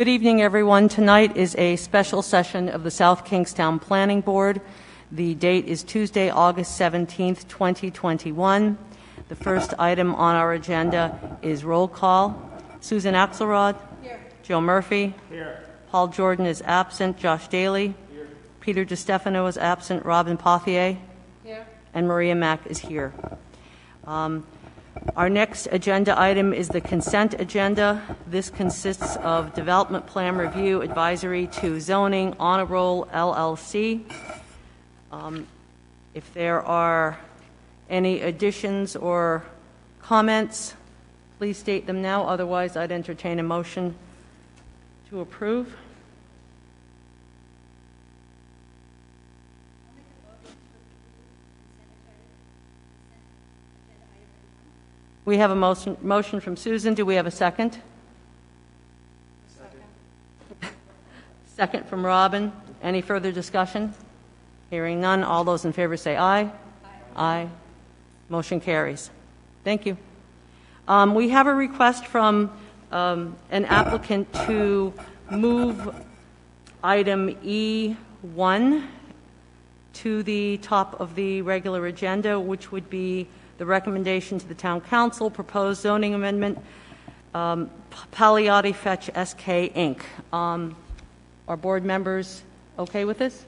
Good evening, everyone. Tonight is a special session of the South Kingstown Planning Board. The date is Tuesday, August 17th, 2021. The first item on our agenda is roll call. Susan Axelrod. Here. Joe Murphy. Here. Paul Jordan is absent. Josh Daly. Here. Peter DiStefano is absent. Robin Pothier. Here. And Maria Mack is here. Our next agenda item is the consent agenda. This consists of development plan review advisory to zoning on a roll LLC. If there are any additions or comments, please state them now. Otherwise, I'd entertain a motion to approve. We have a motion from Susan. Do we have a second? Second from Robin. Any further discussion? Hearing none. All those in favor say aye. Aye. Aye. Motion carries. Thank you. We have a request from an applicant to move item E1 to the top of the regular agenda, which would be the recommendation to the Town Council, proposed zoning amendment, Paliotti Fetch SK Inc. Are board members okay with this?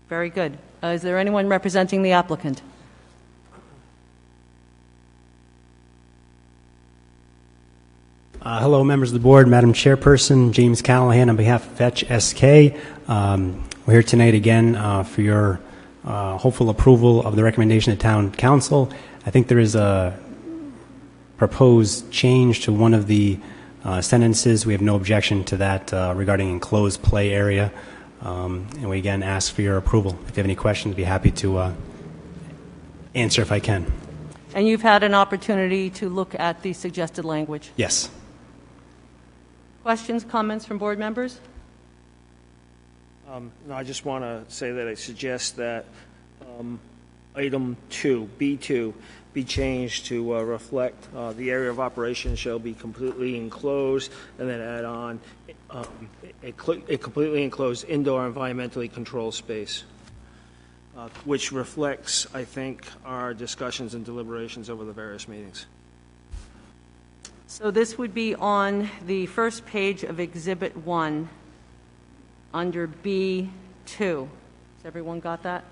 Very good. Is there anyone representing the applicant? Hello, members of the board, Madam Chairperson, James Callahan on behalf of Fetch SK. We're here tonight again for your hopeful approval of the recommendation of Town Council. I think there is a proposed change to one of the sentences. We have no objection to that regarding enclosed play area. And we again ask for your approval. If you have any questions, I'd be happy to answer if I can. And you've had an opportunity to look at the suggested language? Yes. Questions, comments from board members? No, I just want to say that I suggest that item 2, B2, be changed to reflect the area of operation shall be completely enclosed, and then add on a completely enclosed indoor environmentally controlled space, which reflects, I think, our discussions and deliberations over the various meetings. So this would be on the first page of Exhibit 1 under B2. Has everyone got that?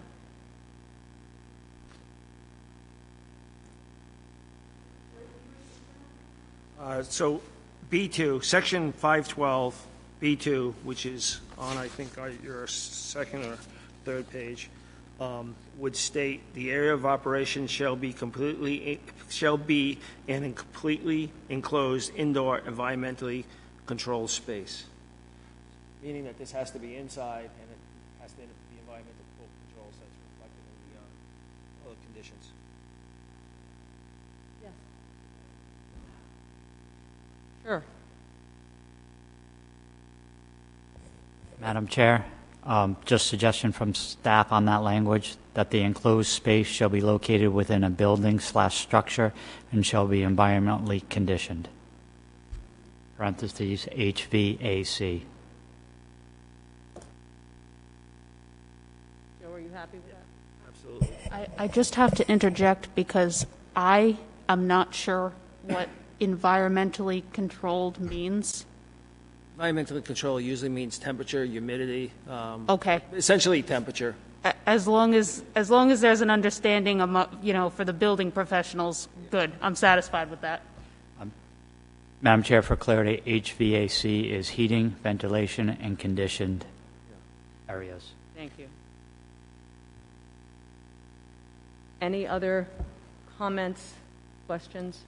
So B2, Section 512, B2, which is on, I think, your second or third page, would state the area of operation shall be in a completely enclosed indoor environmentally controlled space, meaning that this has to be inside and it has to be environmental controls that's reflected in the other conditions. Yes. Sure. Madam Chair, just suggestion from staff on that language that the enclosed space shall be located within a building/structure and shall be environmentally conditioned. Parentheses HVAC. Joe, are you happy with that? Absolutely. I just have to interject because I am not sure what environmentally controlled means. Environmental control usually means temperature, humidity. Okay. Essentially temperature. As long as there's an understanding, for the building professionals, good. I'm satisfied with that. Madam Chair, for clarity, HVAC is heating, ventilation, and conditioned areas. Thank you. Any other comments, questions?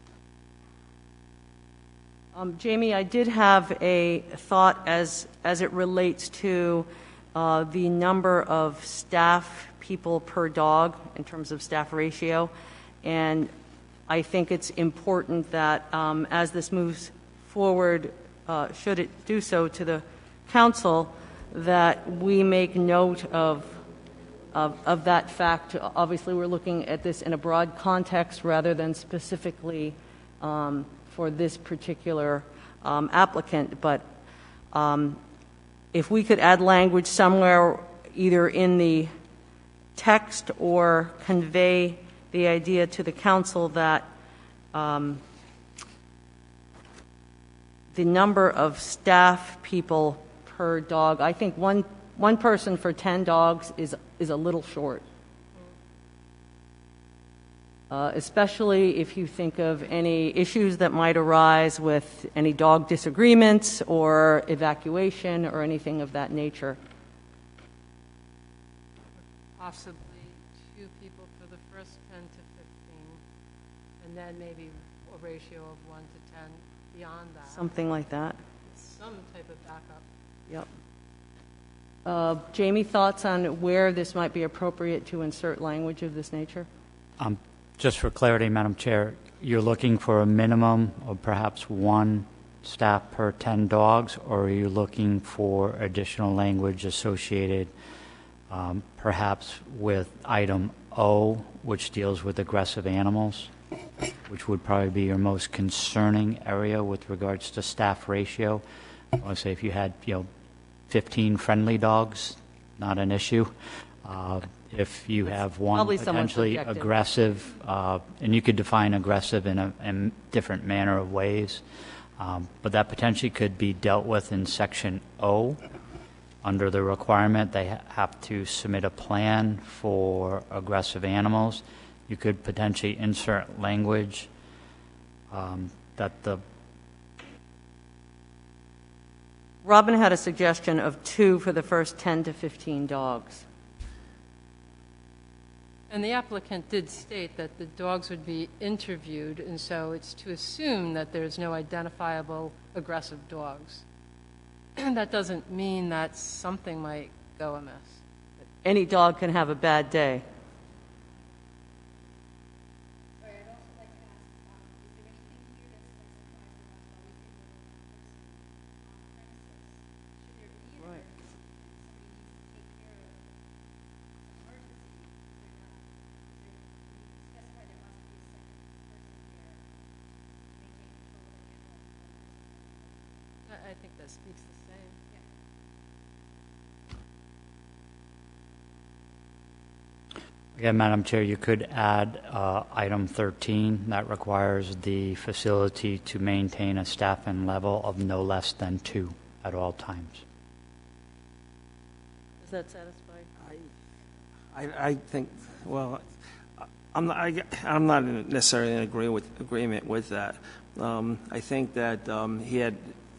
Jamie, I did have a thought as it relates to the number of staff people per dog in terms of staff ratio, and I think it's important that as this moves forward, should it do so to the council, that we make note of that fact. Obviously, we're looking at this in a broad context rather than specifically for this particular applicant, but if we could add language somewhere, either in the text or convey the idea to the council that the number of staff people per dog, I think one person for 10 dogs is a little short. Especially if you think of any issues that might arise with any dog disagreements or evacuation or anything of that nature. Possibly 2 people for the first 10 to 15, and then maybe a ratio of 1 to 10 beyond that. Something like that. Some type of backup. Yep. Jamie, thoughts on where this might be appropriate to insert language of this nature? Just for clarity, Madam Chair, you're looking for a minimum of perhaps 1 staff per 10 dogs, or are you looking for additional language associated perhaps with item O, which deals with aggressive animals, which would probably be your most concerning area with regards to staff ratio? I want to say if you had 15 friendly dogs, not an issue. If you have one probably somewhat potentially subjective. aggressive, and you could define aggressive in a different manner of ways, but that potentially could be dealt with in Section O. Under the requirement, they have to submit a plan for aggressive animals. You could potentially insert language that the Robin had a suggestion of 2 for the first 10 to 15 dogs. And the applicant did state that the dogs would be interviewed, and so it's to assume that there's no identifiable aggressive dogs. That doesn't mean that something might go amiss. Any dog can have a bad day. I think that speaks the same. Again, Madam Chair, you could add item 13 that requires the facility to maintain a staffing level of no less than 2 at all times. Does that satisfy? I think, well, I'm not necessarily in agreement with that. I think that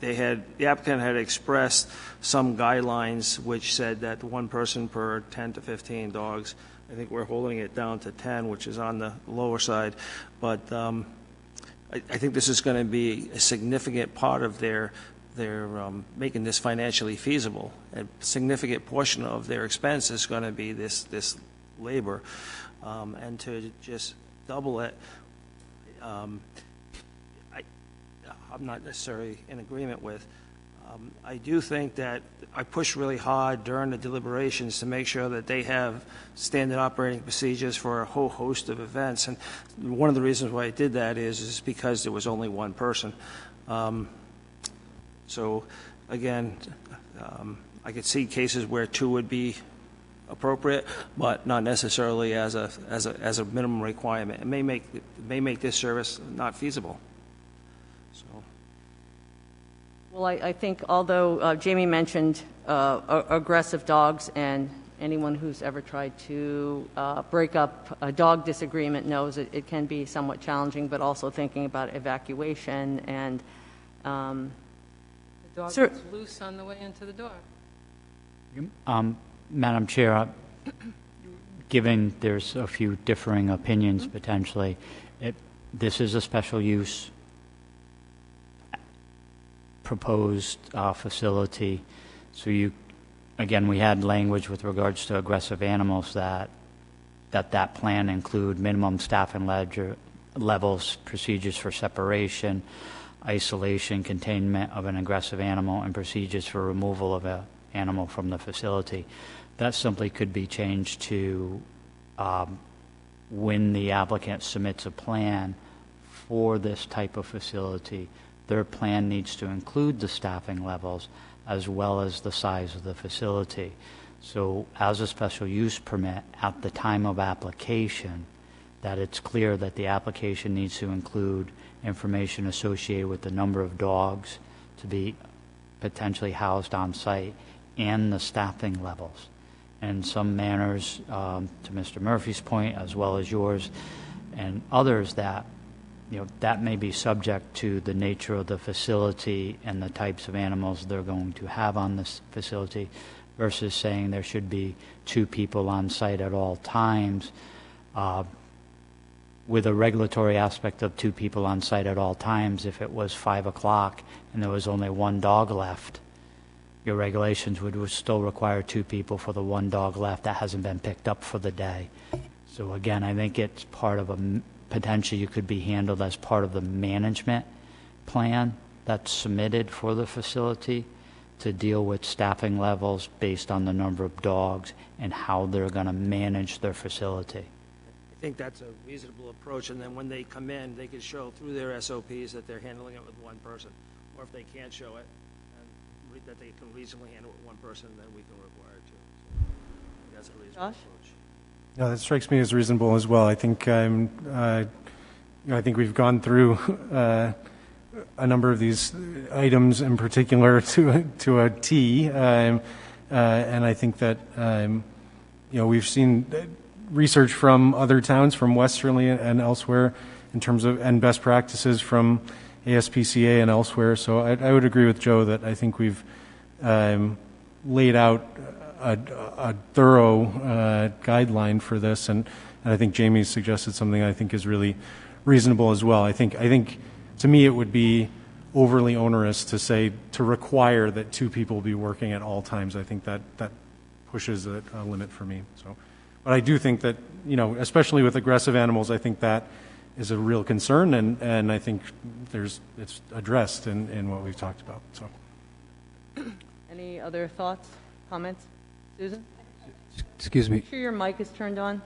the applicant had expressed some guidelines which said that 1 person per 10 to 15 dogs. I think we're holding it down to 10, which is on the lower side. But I think this is going to be a significant part of their making this financially feasible. A significant portion of their expense is going to be this labor. And to just double it, I'm not necessarily in agreement with. I do think that I pushed really hard during the deliberations to make sure that they have standard operating procedures for a whole host of events. And one of the reasons why I did that is because there was only 1 person. So, again, I could see cases where 2 would be appropriate, but not necessarily as a minimum requirement. It may make this service not feasible. So. Well, I think although Jamie mentioned aggressive dogs, and anyone who's ever tried to break up a dog disagreement knows it can be somewhat challenging, but also thinking about evacuation and The dog Sir- gets loose on the way into the door. Madam Chair, given there's a few differing opinions potentially, this is a special use proposed facility. So again, we had language with regards to aggressive animals that plan include minimum staffing levels, procedures for separation, isolation, containment of an aggressive animal, and procedures for removal of an animal from the facility. That simply could be changed to when the applicant submits a plan for this type of facility, their plan needs to include the staffing levels as well as the size of the facility. So as a special use permit, at the time of application, that it's clear that the application needs to include information associated with the number of dogs to be potentially housed on site and the staffing levels. And some manners, to Mr. Murphy's point, as well as yours and others, that that may be subject to the nature of the facility and the types of animals they're going to have on this facility, versus saying there should be 2 people on site at all times, with a regulatory aspect of 2 people on site at all times. If it was 5 o'clock and there was only 1 dog left, your regulations would still require 2 people for the 1 dog left that hasn't been picked up for the day. So again, I think it's part of a potentially could be handled as part of the management plan that's submitted for the facility to deal with staffing levels based on the number of dogs and how they're going to manage their facility. I think that's a reasonable approach, and then when they come in, they can show through their SOPs that they're handling it with 1 person. Or if they can't show it, and that they can reasonably handle it with 1 person, then we can require it to. So I think that's a reasonable Josh? approach. Yeah, that strikes me as reasonable as well. I think I think we've gone through a number of these items in particular to a T, and I think that we've seen research from other towns, from Westerly and elsewhere, in terms of and best practices from ASPCA and elsewhere. So I would agree with Joe that I think we've laid out a thorough guideline for this, and I think Jamie suggested something I think is really reasonable as well. I think to me it would be overly onerous to require that 2 people be working at all times. I think that pushes a limit for me. So, but I do think that especially with aggressive animals, I think that is a real concern, and I think it's addressed in what we've talked about. So, Any other thoughts, comments? Susan? Excuse me. Make sure your mic is turned on.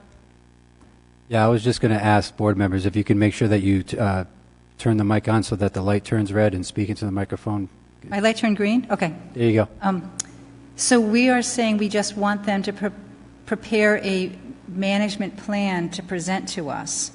Yeah, I was just going to ask board members if you can make sure that you turn the mic on so that the light turns red and speak into the microphone. My light turned green? Okay. There you go. So we are saying we just want them to prepare a management plan to present to us.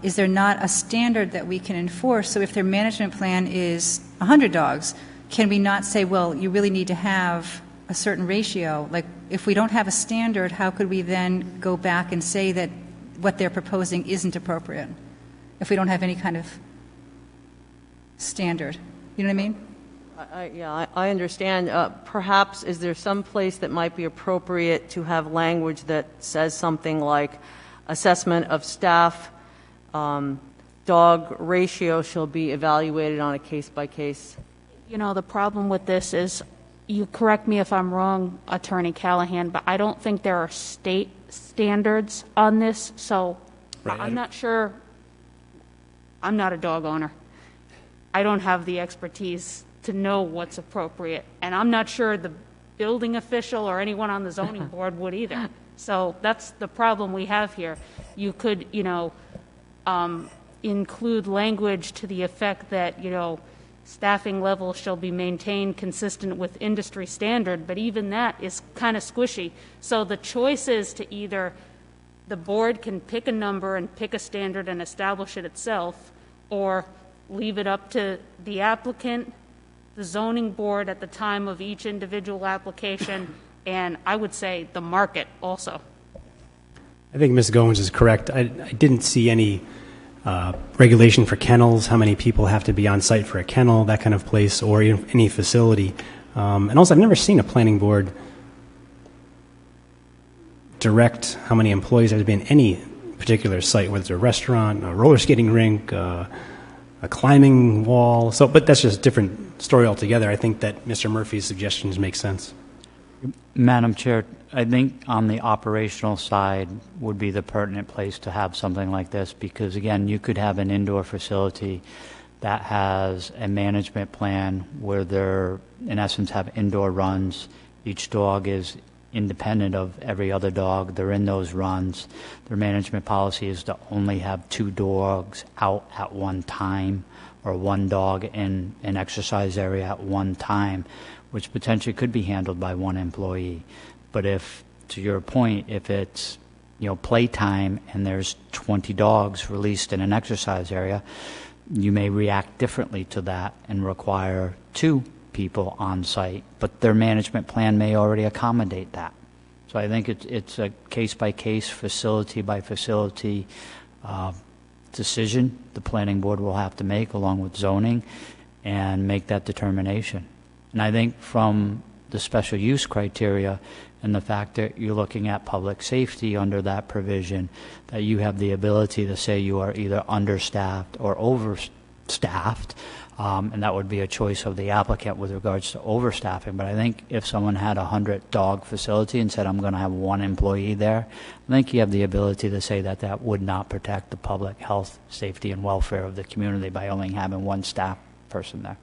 Is there not a standard that we can enforce? So if their management plan is 100 dogs, can we not say, well, you really need to have a certain ratio? Like, if we don't have a standard, how could we then go back and say that what they're proposing isn't appropriate if we don't have any kind of standard? You know what I mean? I understand. Perhaps, is there some place that might be appropriate to have language that says something like assessment of staff, dog ratio shall be evaluated on a case-by-case? The problem with this is, you correct me if I'm wrong, Attorney Callahan, but I don't think there are state standards on this, so right. I'm not sure. I'm not a dog owner. I don't have the expertise to know what's appropriate, and I'm not sure the building official or anyone on the zoning board would either. So that's the problem we have here. You could, include language to the effect that, staffing levels shall be maintained consistent with industry standard, but even that is kind of squishy. So the choice is to either the board can pick a number and pick a standard and establish it itself, or leave it up to the applicant, the zoning board at the time of each individual application, and I would say the market also. I think Ms. Goins is correct. I didn't see any regulation for kennels, how many people have to be on site for a kennel, that kind of place, or any facility. And also, I've never seen a planning board direct how many employees have to be in any particular site, whether it's a restaurant, a roller skating rink, a climbing wall. So, but that's just a different story altogether. I think that Mr. Murphy's suggestions make sense. Madam Chair, I think on the operational side would be the pertinent place to have something like this, because again, you could have an indoor facility that has a management plan where they're, in essence, have indoor runs. Each dog is independent of every other dog. They're in those runs. Their management policy is to only have 2 dogs out at one time, or 1 dog in an exercise area at one time, which potentially could be handled by 1 employee. But if, to your point, if it's playtime and there's 20 dogs released in an exercise area, you may react differently to that and require 2 people on site, but their management plan may already accommodate that. So I think it's a case-by-case, facility-by-facility decision the planning board will have to make along with zoning and make that determination. And I think from the special use criteria and the fact that you're looking at public safety under that provision, that you have the ability to say you are either understaffed or overstaffed, and that would be a choice of the applicant with regards to overstaffing. But I think if someone had a 100-dog facility and said, I'm going to have 1 employee there, I think you have the ability to say that that would not protect the public health, safety, and welfare of the community by only having 1 staff person there.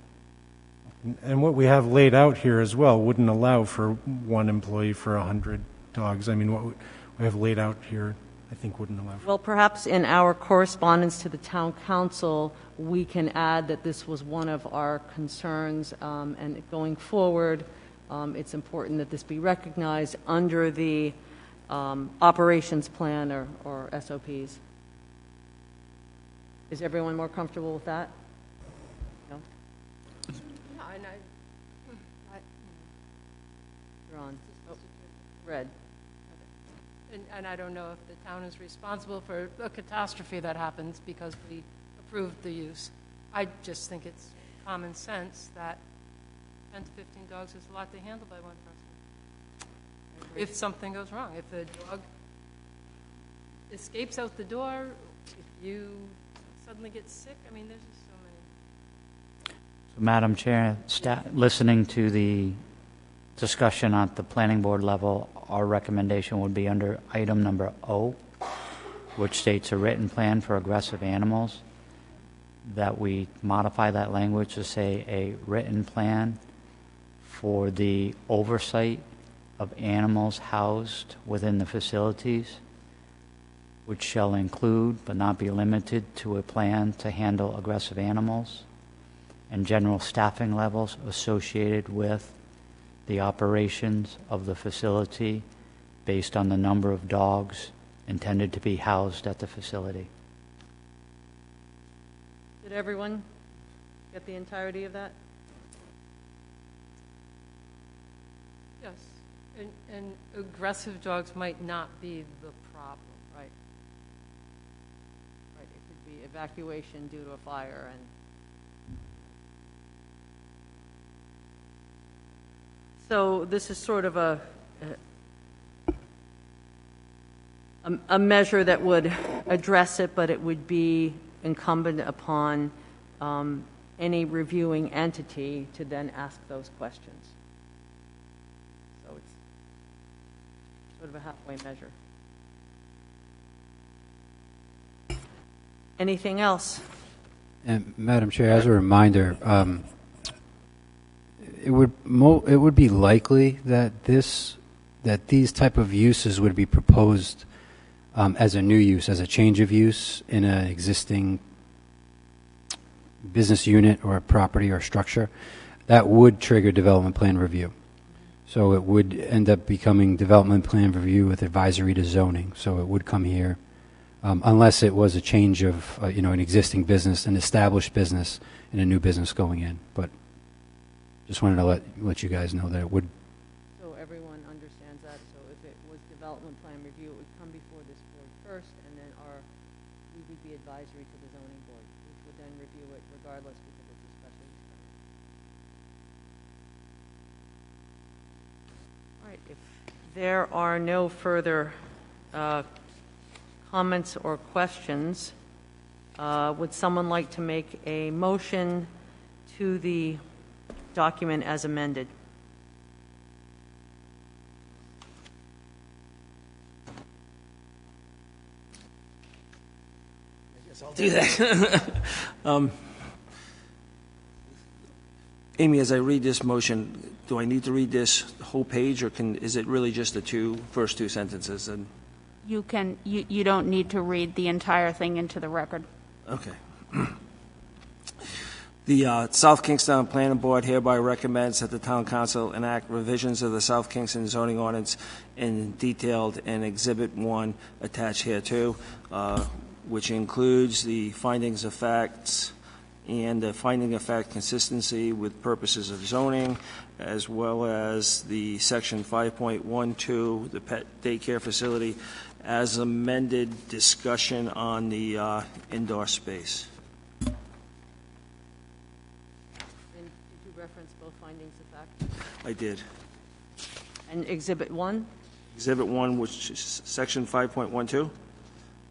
And what we have laid out here as well wouldn't allow for 1 employee for 100 dogs. I mean, what we have laid out here, I think, wouldn't allow for. Well, perhaps in our correspondence to the town council, we can add that this was one of our concerns, and going forward, it's important that this be recognized under the operations plan or SOPs. Is everyone more comfortable with that? No? You're on. Oh, red. And I don't know if the town is responsible for a catastrophe that happens because we approved the use. I just think it's common sense that 10 to 15 dogs is a lot to handle by 1 person. If something goes wrong, if the dog escapes out the door, if you suddenly get sick, I mean, there's just so many. So, Madam Chair, listening to the discussion at the planning board level, our recommendation would be under item number O, which states a written plan for aggressive animals, that we modify that language to say a written plan for the oversight of animals housed within the facilities, which shall include but not be limited to a plan to handle aggressive animals and general staffing levels associated with the operations of the facility based on the number of dogs intended to be housed at the facility. Did everyone get the entirety of that? Yes, and aggressive dogs might not be the problem, right? Right, it could be evacuation due to a fire and... So this is sort of a measure that would address it, but it would be incumbent upon any reviewing entity to then ask those questions. So it's sort of a halfway measure. Anything else? And Madam Chair, as a reminder, it would be likely that these type of uses would be proposed as a new use, as a change of use in an existing business unit or a property or structure. That would trigger development plan review. So it would end up becoming development plan review with advisory to zoning. So it would come here, unless it was a change of an existing business, an established business, and a new business going in. But just wanted to let you guys know that it would. So everyone understands that. So if it was development plan review, it would come before this board first, and then we would be advisory to the zoning board, which would then review it regardless because it's a special use permit. All right. If there are no further comments or questions, would someone like to make a motion to the document as amended? I guess I'll do that. Amy, as I read this motion, do I need to read this whole page, or is it really just the first two sentences? And You don't need to read the entire thing into the record. okay. The South Kingston Planning Board hereby recommends that the Town Council enact revisions of the South Kingston zoning ordinance detailed in Exhibit 1 attached hereto, which includes the findings of facts and the finding of fact consistency with purposes of zoning, as well as the Section 5.12, the pet daycare facility, as amended discussion on the indoor space. Reference both findings of fact. I did. And Exhibit 1? Exhibit 1, which is Section 5.12,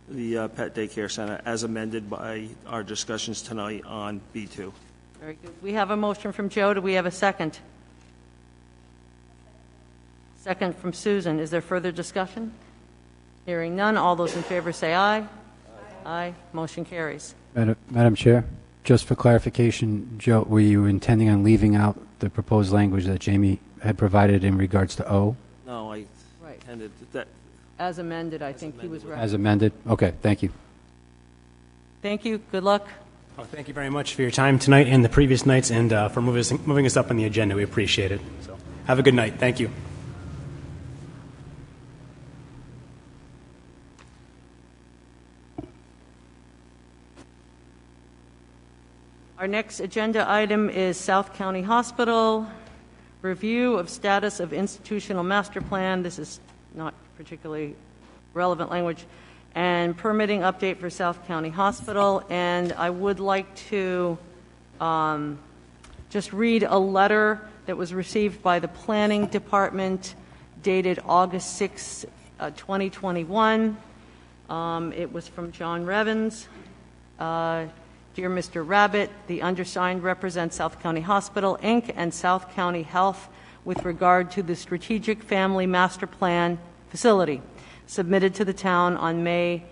the pet daycare center, as amended by our discussions tonight on B2. Very good. We have a motion from Joe. Do we have a second? Second from Susan. Is there further discussion? Hearing none. All those in favor say aye. Aye. Motion carries. Madam Chair, just for clarification, Joe, were you intending on leaving out the proposed language that Jamie had provided in regards to O? No, I Right. intended that. As amended, I think he was right. As amended? Okay, thank you. Thank you. Good luck. Oh, thank you very much for your time tonight and the previous nights, and for moving us up on the agenda. We appreciate it. So, have a good night. Thank you. Our next agenda item is South County Hospital, review of status of institutional master plan. This is not particularly relevant language. And permitting update for South County Hospital. And I would like to just read a letter that was received by the Planning Department dated August 6, 2021. It was from John Revens. Dear Mr. Rabbit, the undersigned represents South County Hospital, Inc. and South County Health with regard to the Strategic Family Master Plan facility submitted to the town on May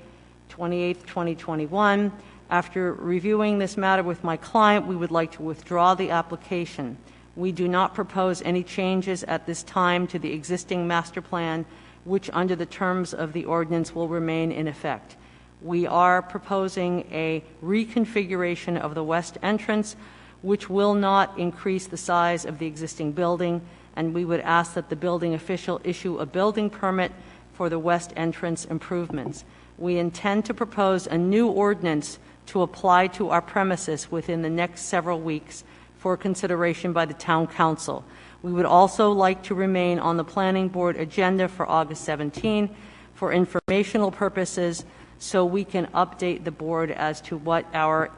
28, 2021. After reviewing this matter with my client, we would like to withdraw the application. We do not propose any changes at this time to the existing master plan, which under the terms of the ordinance will remain in effect. We are proposing a reconfiguration of the west entrance, which will not increase the size of the existing building, and we would ask that the building official issue a building permit for the west entrance improvements. We intend to propose a new ordinance to apply to our premises within the next several weeks for consideration by the Town Council. We would also like to remain on the Planning Board agenda for August 17 for informational purposes, so we can update the board as to what our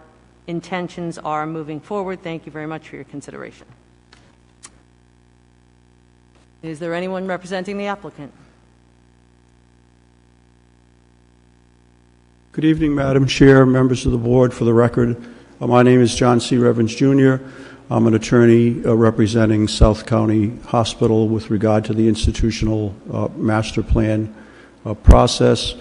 intentions are moving forward. Thank you very much for your consideration. Is there anyone representing the applicant? Good evening, Madam Chair, members of the board. For the record, my name is John C. Revens, Jr. I'm an attorney representing South County Hospital with regard to the institutional master plan process.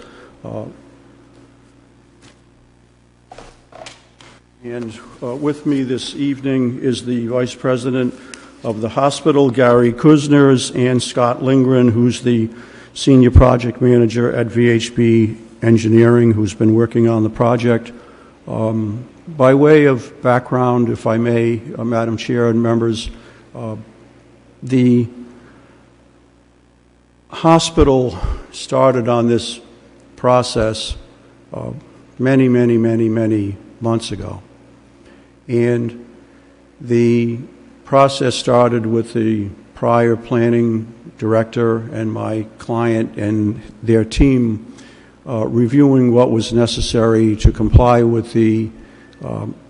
And with me this evening is the Vice President of the hospital, Gary Kuzners, and Scott Lindgren, who's the Senior Project Manager at VHB Engineering, who's been working on the project. By way of background, if I may, Madam Chair and members, the hospital started on this process many months ago. And the process started with the prior planning director and my client and their team reviewing what was necessary to comply with the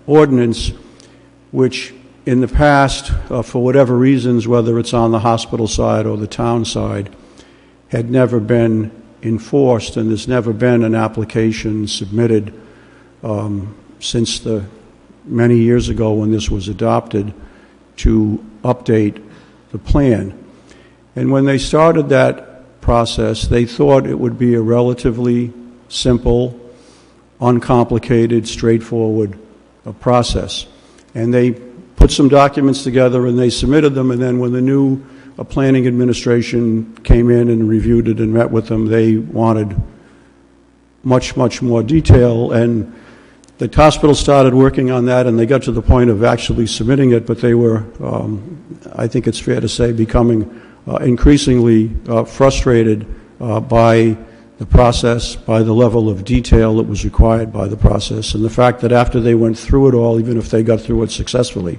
ordinance, which in the past, for whatever reasons, whether it's on the hospital side or the town side, had never been enforced, and there's never been an application submitted since the many years ago when this was adopted to update the plan. And when they started that process, they thought it would be a relatively simple, uncomplicated, straightforward process. And they put some documents together, and they submitted them, and then when the new planning administration came in and reviewed it and met with them, they wanted much, much more detail, and the hospital started working on that, and they got to the point of actually submitting it, but they were, I think it's fair to say, becoming increasingly frustrated by the process, by the level of detail that was required by the process, and the fact that after they went through it all, even if they got through it successfully,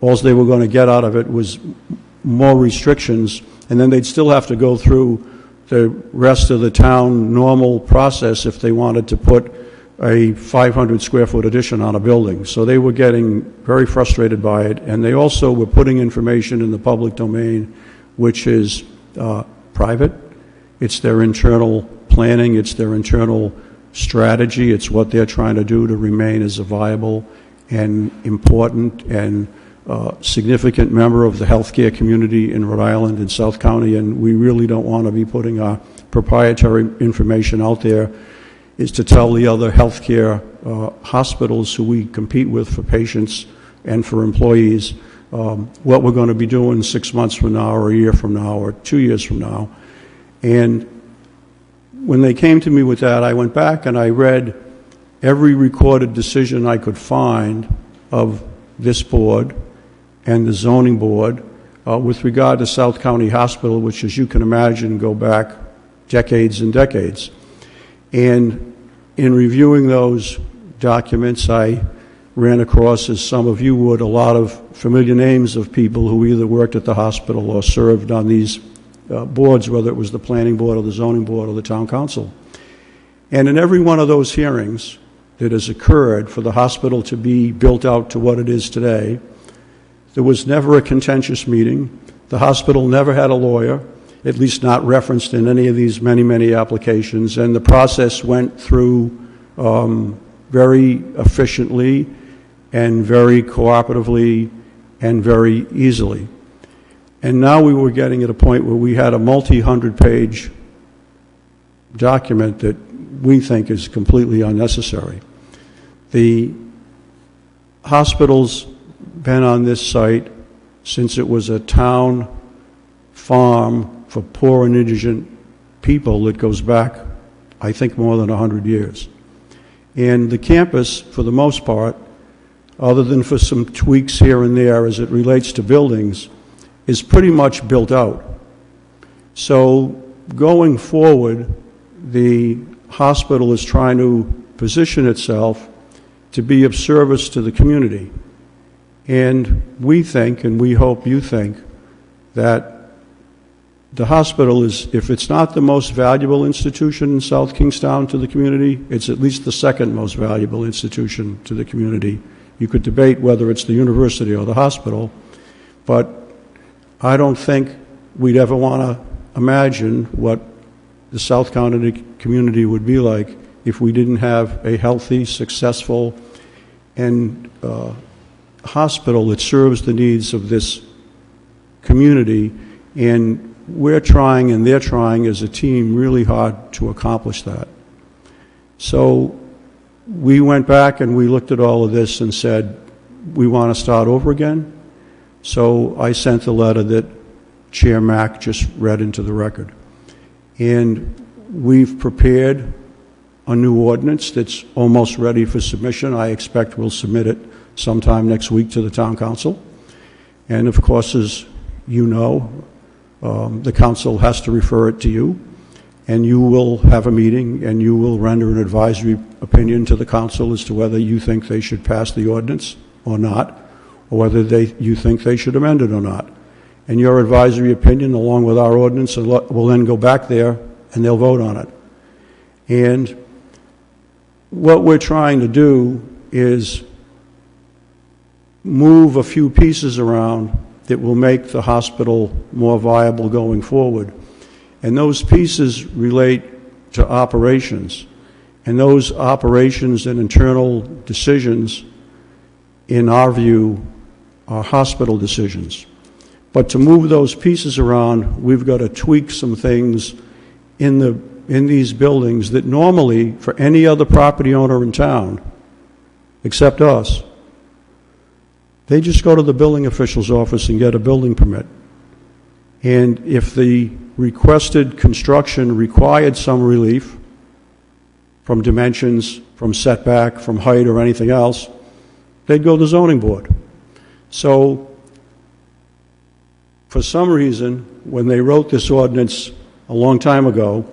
all they were going to get out of it was more restrictions, and then they'd still have to go through the rest of the town normal process if they wanted to put a 500 square foot addition on a building. So they were getting very frustrated by it, and they also were putting information in the public domain which is private. It's their internal planning, it's their internal strategy, it's what they're trying to do to remain as a viable and important and significant member of the healthcare community in Rhode Island and South County, and we really don't want to be putting our proprietary information out there. Is to tell the other healthcare hospitals who we compete with for patients and for employees what we're going to be doing 6 months from now or a year from now or 2 years from now. And when they came to me with that, I went back and I read every recorded decision I could find of this board and the zoning board with regard to South County Hospital, which, as you can imagine, go back decades and decades. And in reviewing those documents, I ran across, as some of you would, a lot of familiar names of people who either worked at the hospital or served on these boards, whether it was the planning board or the zoning board or the town council. And in every one of those hearings that has occurred for the hospital to be built out to what it is today, there was never a contentious meeting. The hospital never had a lawyer, at least not referenced in any of these many, many applications, and the process went through very efficiently and very cooperatively and very easily. And now we were getting at a point where we had a multi-hundred-page document that we think is completely unnecessary. The hospital's been on this site since it was a town farm for poor and indigent people that goes back, I think, more than 100 years. And the campus, for the most part, other than for some tweaks here and there as it relates to buildings, is pretty much built out. So going forward, the hospital is trying to position itself to be of service to the community. And we think, and we hope you think, that the hospital is, if it's not the most valuable institution in South Kingstown to the community, it's at least the second most valuable institution to the community. You could debate whether it's the university or the hospital, but I don't think we'd ever want to imagine what the South County community would be like if we didn't have a healthy, successful, and hospital that serves the needs of this community. And we're trying, and they're trying as a team really hard to accomplish that. So we went back and we looked at all of this and said, we want to start over again. So I sent the letter that Chair Mack just read into the record. And we've prepared a new ordinance that's almost ready for submission. I expect we'll submit it sometime next week to the town council. And of course, as you know, the council has to refer it to you, and you will have a meeting and you will render an advisory opinion to the council as to whether you think they should pass the ordinance or not, or whether you think they should amend it or not. And your advisory opinion, along with our ordinance, will then go back there and they'll vote on it. And what we're trying to do is move a few pieces around that will make the hospital more viable going forward. And those pieces relate to operations. And those operations and internal decisions, in our view, are hospital decisions. But to move those pieces around, we've got to tweak some things in these buildings that normally, for any other property owner in town, except us, They just go to the building official's office and get a building permit. And if the requested construction required some relief from dimensions, from setback, from height, or anything else, they'd go to the zoning board. So, for some reason, when they wrote this ordinance a long time ago,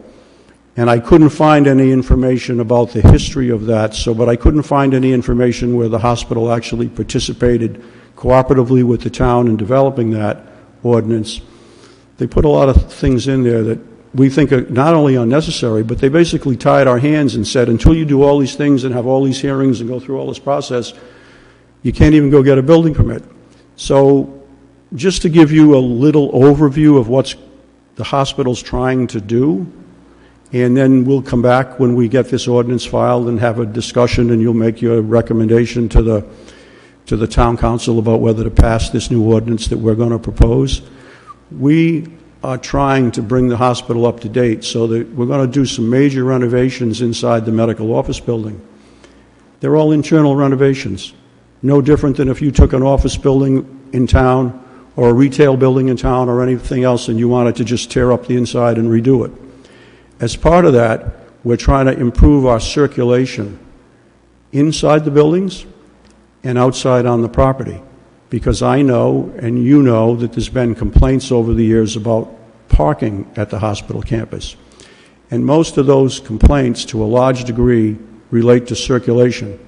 and I couldn't find any information about the history of that, but I couldn't find any information where the hospital actually participated cooperatively with the town in developing that ordinance. They put a lot of things in there that we think are not only unnecessary, but they basically tied our hands and said, until you do all these things and have all these hearings and go through all this process, you can't even go get a building permit. So just to give you a little overview of what the hospital's trying to do, and then we'll come back when we get this ordinance filed and have a discussion, and you'll make your recommendation to the town council about whether to pass this new ordinance that we're going to propose. We are trying to bring the hospital up to date, so that we're going to do some major renovations inside the medical office building. They're all internal renovations, no different than if you took an office building in town or a retail building in town or anything else and you wanted to just tear up the inside and redo it. As part of that, we're trying to improve our circulation inside the buildings and outside on the property, because I know and you know that there's been complaints over the years about parking at the hospital campus. And most of those complaints, to a large degree, relate to circulation.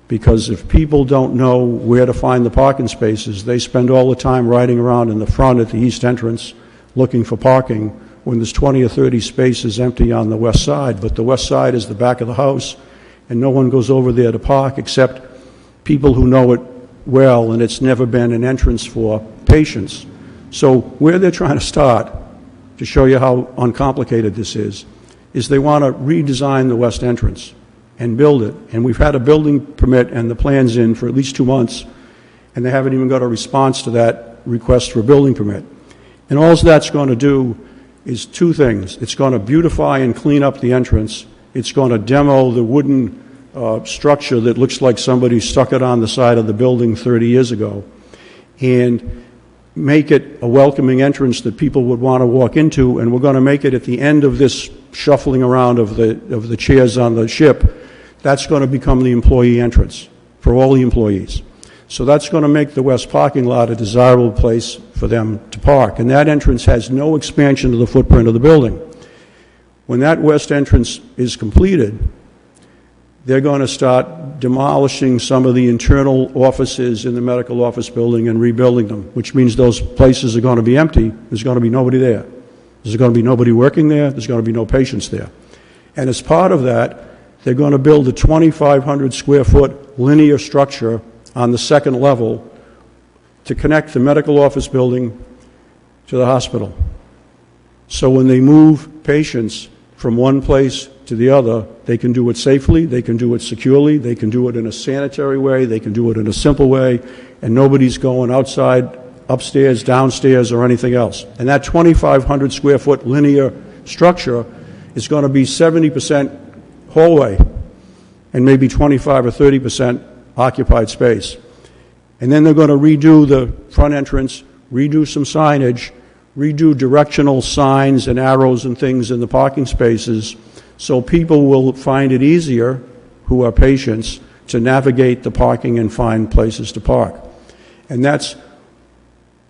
Because if people don't know where to find the parking spaces, they spend all the time riding around in the front at the east entrance looking for parking when there's 20 or 30 spaces empty on the west side. But the west side is the back of the house, and no one goes over there to park except people who know it well, and it's never been an entrance for patients. So where they're trying to start, to show you how uncomplicated this is they want to redesign the west entrance and build it. And we've had a building permit and the plans in for at least 2 months, and they haven't even got a response to that request for a building permit. And all that's going to do is two things. It's going to beautify and clean up the entrance. It's going to demo the wooden structure that looks like somebody stuck it on the side of the building 30 years ago, and make it a welcoming entrance that people would want to walk into. And we're going to make it at the end of this shuffling around of the chairs on the ship. That's going to become the employee entrance for all the employees. So that's going to make the west parking lot a desirable place for them to park. And that entrance has no expansion of the footprint of the building. When that west entrance is completed, they're going to start demolishing some of the internal offices in the medical office building and rebuilding them, which means those places are going to be empty. There's going to be nobody there. There's going to be nobody working there. There's going to be no patients there. And as part of that, they're going to build a 2,500 square foot linear structure on the second level to connect the medical office building to the hospital. So when they move patients from one place to the other, they can do it safely, they can do it securely, they can do it in a sanitary way, they can do it in a simple way, and nobody's going outside, upstairs, downstairs, or anything else. And that 2,500 square foot linear structure is going to be 70% hallway and maybe 25 or 30% occupied space. And then they're going to redo the front entrance, redo some signage, redo directional signs and arrows and things in the parking spaces, so people will find it easier, who are patients, to navigate the parking and find places to park. And that's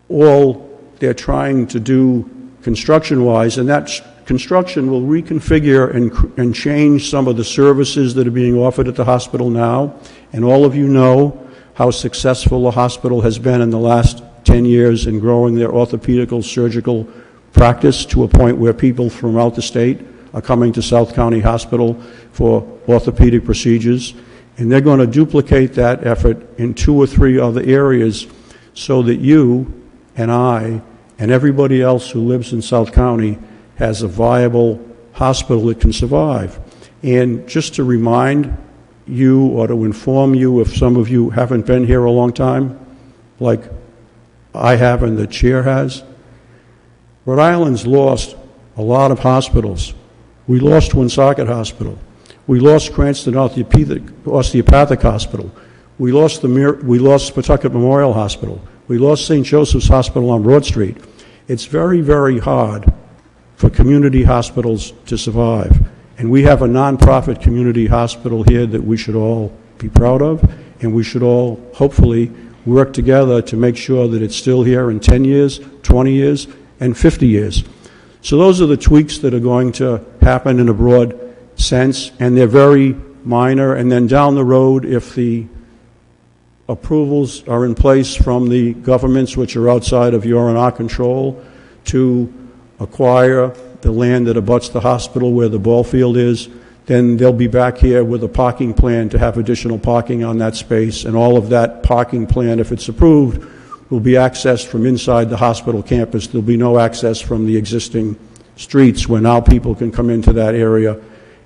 all they're trying to do construction-wise, and that construction will reconfigure and change some of the services that are being offered at the hospital now. And all of you know how successful the hospital has been in the last 10 years in growing their orthopedical surgical practice to a point where people from out the state are coming to South County Hospital for orthopedic procedures. And they're going to duplicate that effort in 2 or 3 other areas so that you and I and everybody else who lives in South County has a viable hospital that can survive. And just to remind you, or to inform you if some of you haven't been here a long time, like I have and the chair has, Rhode Island's lost a lot of hospitals. We lost Woonsocket Hospital. We lost Cranston Osteopathic Hospital. We lost Pawtucket Memorial Hospital. We lost St. Joseph's Hospital on Broad Street. It's very, very hard for community hospitals to survive. And we have a nonprofit community hospital here that we should all be proud of, and we should all hopefully work together to make sure that it's still here in 10 years, 20 years, and 50 years. So those are the tweaks that are going to happen in a broad sense, and they're very minor. And then down the road, if the approvals are in place from the governments which are outside of your and our control to acquire the land that abuts the hospital where the ball field is, then they'll be back here with a parking plan to have additional parking on that space, and all of that parking plan, if it's approved, will be accessed from inside the hospital campus. There'll be no access from the existing streets where now people can come into that area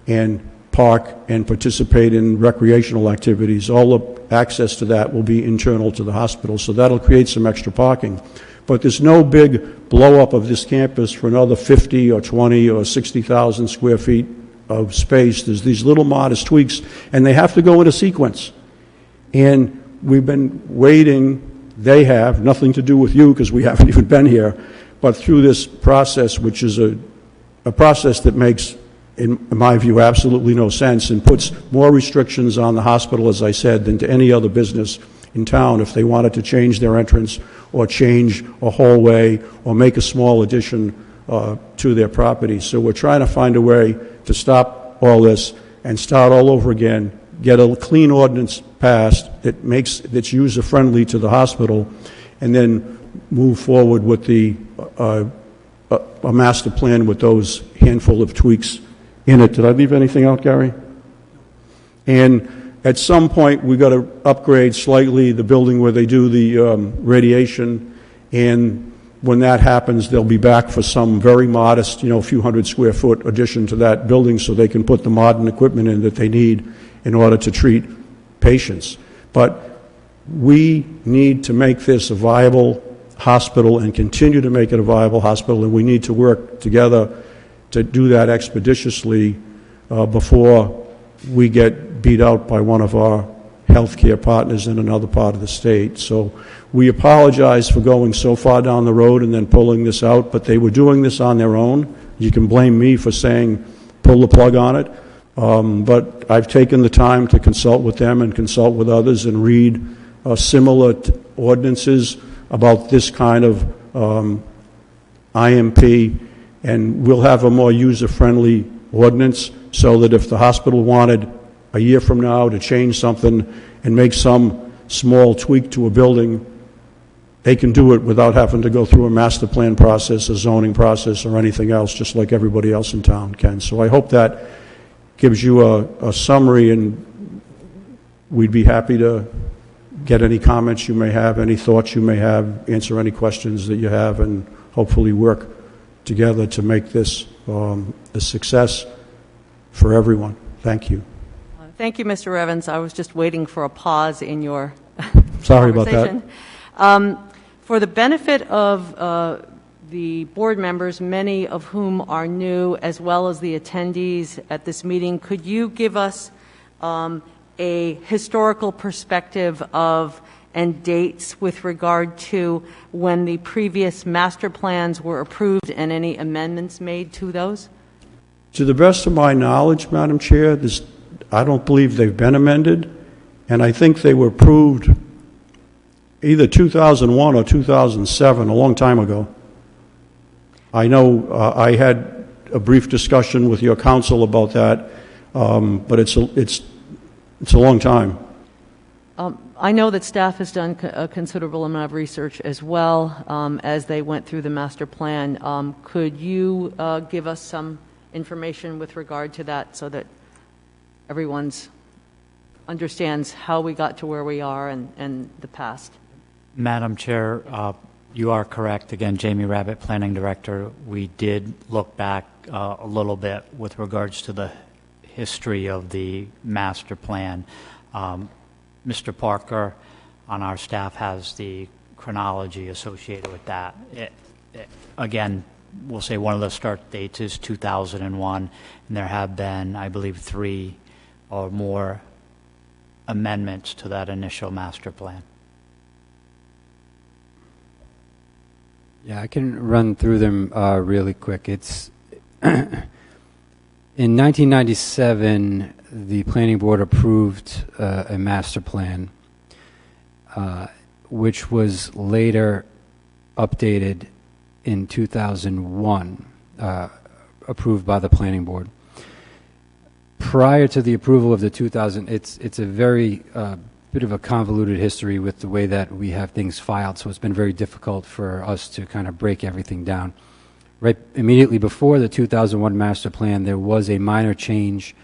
and park and participate in recreational activities. All the access to that will be internal to the hospital, so that'll create some extra parking. But there's no big blow-up of this campus for another 50 or 20 or 60,000 square feet of space. There's these little modest tweaks, and they have to go in a sequence. And we've been waiting. They have nothing to do with you because we haven't even been here, but through this process, which is a process that makes, in my view, absolutely no sense and puts more restrictions on the hospital, as I said, than to any other business in town if they wanted to change their entrance or change a hallway or make a small addition to their property. So we're trying to find a way to stop all this and start all over again, get a clean ordinance passed that's user-friendly to the hospital, and then move forward with a master plan with those handful of tweaks in it. Did I leave anything out, Gary? And at some point, we've got to upgrade slightly the building where they do the radiation, and when that happens, they'll be back for some very modest, few hundred square foot addition to that building so they can put the modern equipment in that they need in order to treat patients. But we need to make this a viable hospital and continue to make it a viable hospital, and we need to work together to do that expeditiously before we get beat out by one of our healthcare partners in another part of the state. So we apologize for going so far down the road and then pulling this out, but they were doing this on their own. You can blame me for saying pull the plug on it, but I've taken the time to consult with them and consult with others and read similar ordinances about this kind of IMP, and we'll have a more user-friendly ordinance so that if the hospital wanted a year from now to change something and make some small tweak to a building, they can do it without having to go through a master plan process, a zoning process, or anything else, just like everybody else in town can. So I hope that gives you a summary, and we'd be happy to get any comments you may have, any thoughts you may have, answer any questions that you have, and hopefully work together to make this a success for everyone. Thank you. Thank you, Mr. Evans. I was just waiting for a pause in your Sorry about that. For the benefit of the board members, many of whom are new, as well as the attendees at this meeting, could you give us a historical perspective of and dates with regard to when the previous master plans were approved and any amendments made to those? To the best of my knowledge, Madam Chair, I don't believe they've been amended, and I think they were approved either 2001 or 2007, a long time ago. I know I had a brief discussion with your counsel about that, but it's a long time. I know that staff has done a considerable amount of research as well as they went through the master plan. Could you give us some information with regard to that so that everyone understands how we got to where we are and the past? Madam Chair, you are correct. Again, Jamie Rabbit, Planning Director. We did look back a little bit with regards to the history of the master plan. Mr. Parker on our staff has the chronology associated with that. Again, we'll say one of the start dates is 2001, and there have been, I believe, 3 or more amendments to that initial master plan. Yeah, I can run through them really quick. It's in 1997, the planning board approved a master plan, which was later updated in 2001, approved by the planning board. Prior to the approval of the 2000, it's a very bit of a convoluted history with the way that we have things filed, so it's been very difficult for us to kind of break everything down. Right immediately before the 2001 master plan, there was a minor change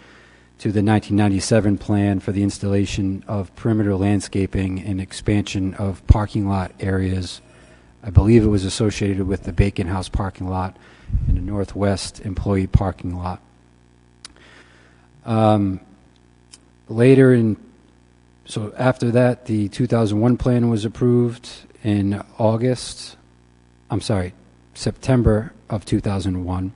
to the 1997 plan for the installation of perimeter landscaping and expansion of parking lot areas. I believe it was associated with the Bacon House parking lot and the Northwest employee parking lot. So after that, the 2001 plan was approved in September of 2001.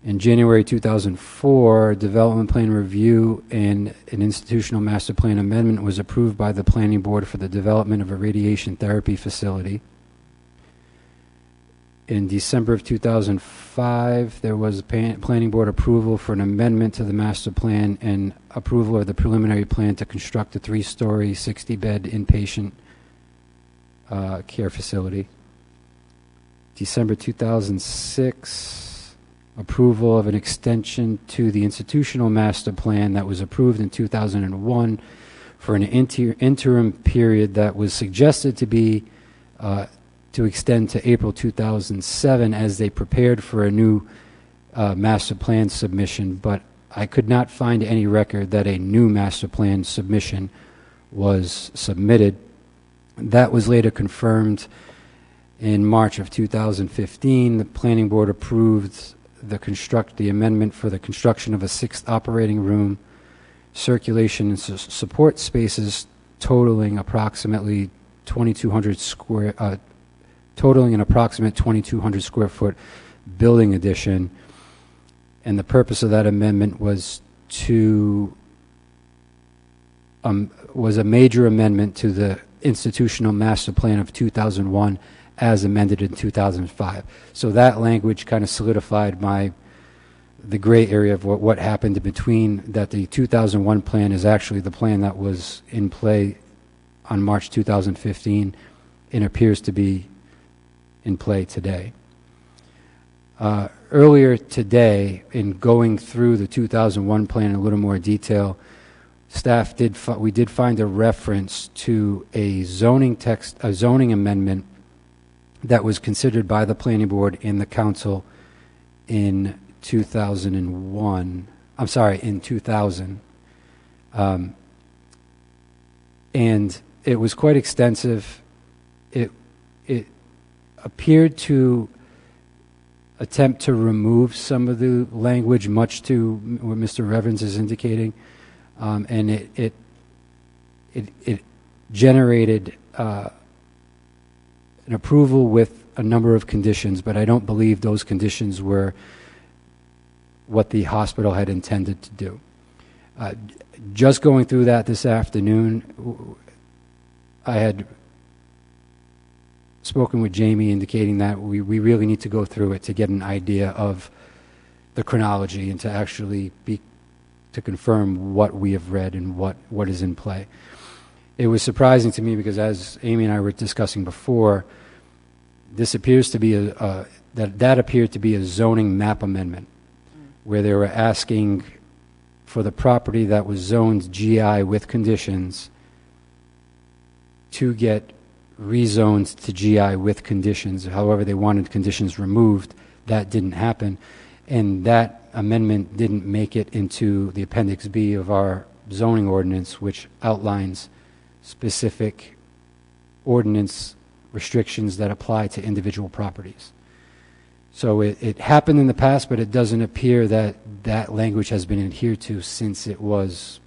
In January 2004, development plan review and an institutional master plan amendment was approved by the planning board for the development of a radiation therapy facility. In December of 2005, there was planning board approval for an amendment to the master plan and approval of the preliminary plan to construct a 3-story, 60-bed inpatient care facility. December 2006, approval of an extension to the institutional master plan that was approved in 2001 for an interim period that was suggested to be to extend to April 2007 as they prepared for a new master plan submission, but I could not find any record that a new master plan submission was submitted. That was later confirmed in March of 2015. The planning board approved the amendment for the construction of a 6th operating room, circulation and support spaces totaling approximately 2,200 totaling an approximate 2,200 square foot building addition. And the purpose of that amendment was was a major amendment to the institutional master plan of 2001 as amended in 2005. So that language kind of solidified the gray area of what happened in between, that the 2001 plan is actually the plan that was in play on March 2015 and appears to be in play today. Earlier today, in going through the 2001 plan in a little more detail, staff did find a reference to a zoning amendment that was considered by the planning board and the council in 2001. I'm sorry, in 2000. And it was quite extensive. It appeared to attempt to remove some of the language, much to what Mr. Evans is indicating, and it generated an approval with a number of conditions, but I don't believe those conditions were what the hospital had intended to do. Just going through that this afternoon, I had spoken with Jamie indicating that we really need to go through it to get an idea of the chronology and to actually to confirm what we have read and what is in play. It was surprising to me because, as Amy and I were discussing before, this appears to be that appeared to be a zoning map amendment where they were asking for the property that was zoned GI with conditions to get rezoned to GI with conditions. However, they wanted conditions removed. That didn't happen. And that amendment didn't make it into the Appendix B of our zoning ordinance, which outlines specific ordinance restrictions that apply to individual properties. So it happened in the past, but it doesn't appear that that language has been adhered to since it was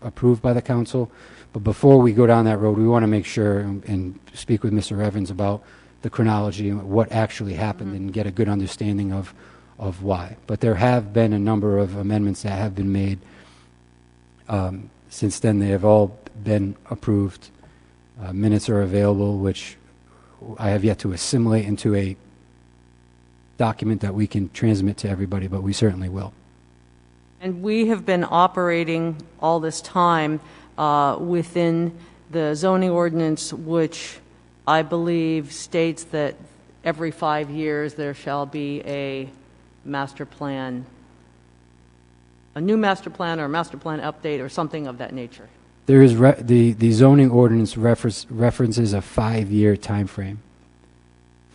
approved by the council. But before we go down that road, we want to make sure and speak with Mr. Evans about the chronology and what actually happened and get a good understanding of why. But there have been a number of amendments that have been made since then, they have all been approved. Minutes are available, which I have yet to assimilate into a document that we can transmit to everybody, but we certainly will. And we have been operating all this time within the zoning ordinance, which I believe states that every 5 years there shall be a master plan, a new master plan or a master plan update or something of that nature. There is the zoning ordinance references a 5-year time frame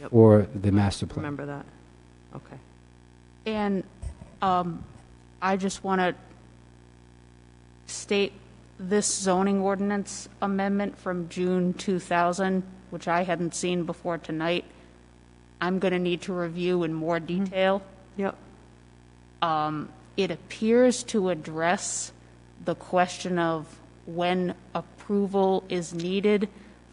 for the master plan. Remember that? Okay. And I just want to state this zoning ordinance amendment from June 2000, which I hadn't seen before tonight, I'm going to need to review in more detail. Yep. It appears to address the question of when approval is needed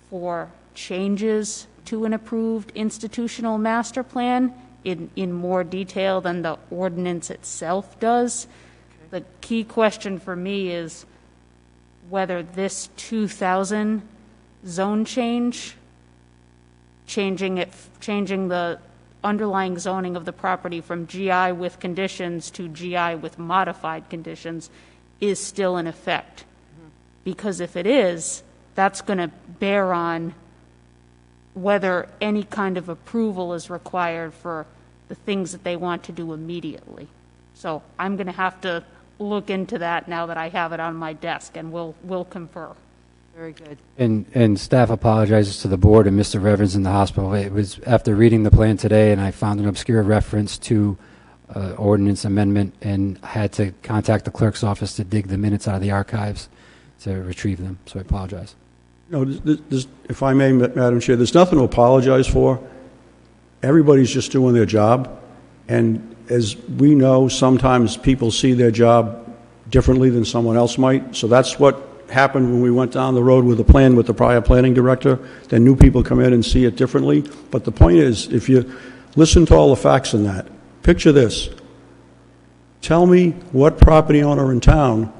for changes to an approved institutional master plan in more detail than the ordinance itself does. The key question for me is whether this 2000 zone change, changing the underlying zoning of the property from GI with conditions to GI with modified conditions, is still in effect. Because if it is, that's going to bear on whether any kind of approval is required for the things that they want to do immediately. So I'm going to have to look into that now that I have it on my desk, and we'll confer. Very good. And staff apologizes to the board and Mr. Revens in the hospital. It was after reading the plan today, and I found an obscure reference to ordinance amendment, and had to contact the clerk's office to dig the minutes out of the archives to retrieve them. So I apologize. No, if I may, Madam Chair, there's nothing to apologize for. Everybody's just doing their job. And as we know, sometimes people see their job differently than someone else might. So that's what happened when we went down the road with the plan with the prior planning director. Then new people come in and see it differently. But the point is, if you listen to all the facts in that, picture this. Tell me what property owner in town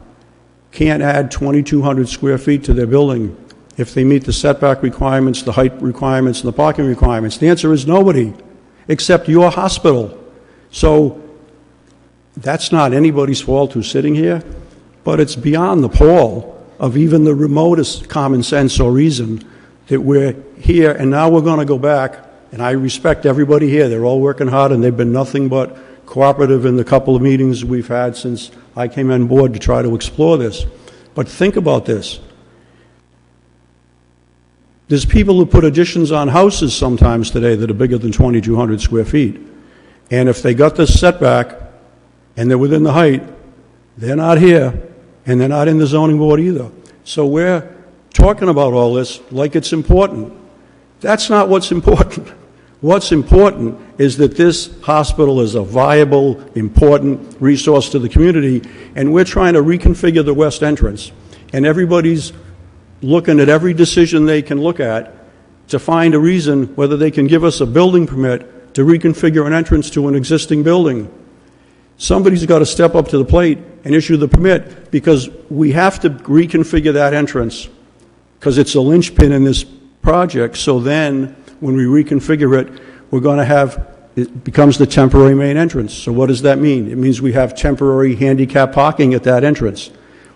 can't add 2,200 square feet to their building if they meet the setback requirements, the height requirements, and the parking requirements. The answer is nobody, except your hospital. So that's not anybody's fault who's sitting here, but it's beyond the pale of even the remotest common sense or reason that we're here, and now we're going to go back. And I respect everybody here. They're all working hard, and they've been nothing but cooperative in the couple of meetings we've had since I came on board to try to explore this. But think about this. There's people who put additions on houses sometimes today that are bigger than 2,200 square feet. And if they got this setback and they're within the height, they're not here, and they're not in the zoning board either. So we're talking about all this like it's important. That's not what's important. What's important is that this hospital is a viable, important resource to the community, and we're trying to reconfigure the west entrance. And everybody's looking at every decision they can look at to find a reason whether they can give us a building permit to reconfigure an entrance to an existing building. Somebody's got to step up to the plate and issue the permit, because we have to reconfigure that entrance because it's a linchpin in this project. So then when we reconfigure it, we're going to have, it becomes the temporary main entrance. So what does that mean? It means we have temporary handicap parking at that entrance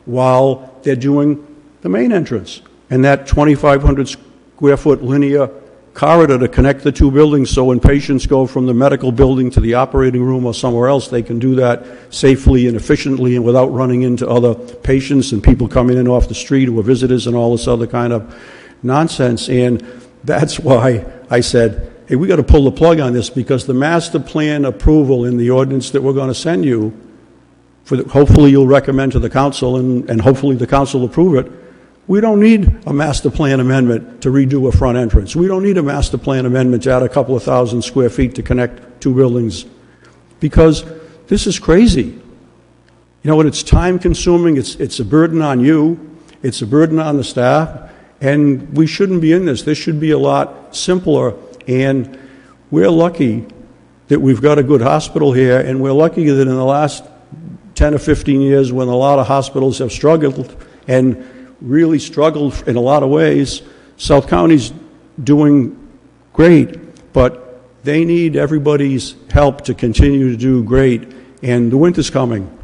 while they're doing the main entrance. And that 2,500 square foot linear corridor to connect the two buildings, so when patients go from the medical building to the operating room or somewhere else, they can do that safely and efficiently and without running into other patients and people coming in off the street who are visitors and all this other kind of nonsense. And that's why I said, hey, we got to pull the plug on this, because the master plan approval in the ordinance that we're going to send you, hopefully you'll recommend to the council, and hopefully the council will approve it. We don't need a master plan amendment to redo a front entrance. We don't need a master plan amendment to add a couple of thousand square feet to connect two buildings, because this is crazy. You know what? It's time consuming. It's a burden on you. It's a burden on the staff. And we shouldn't be in this. This should be a lot simpler. And we're lucky that we've got a good hospital here. And we're lucky that in the last 10 or 15 years, when a lot of hospitals have struggled, and really struggled in a lot of ways. South County's doing great, but they need everybody's help to continue to do great, and the winter's coming.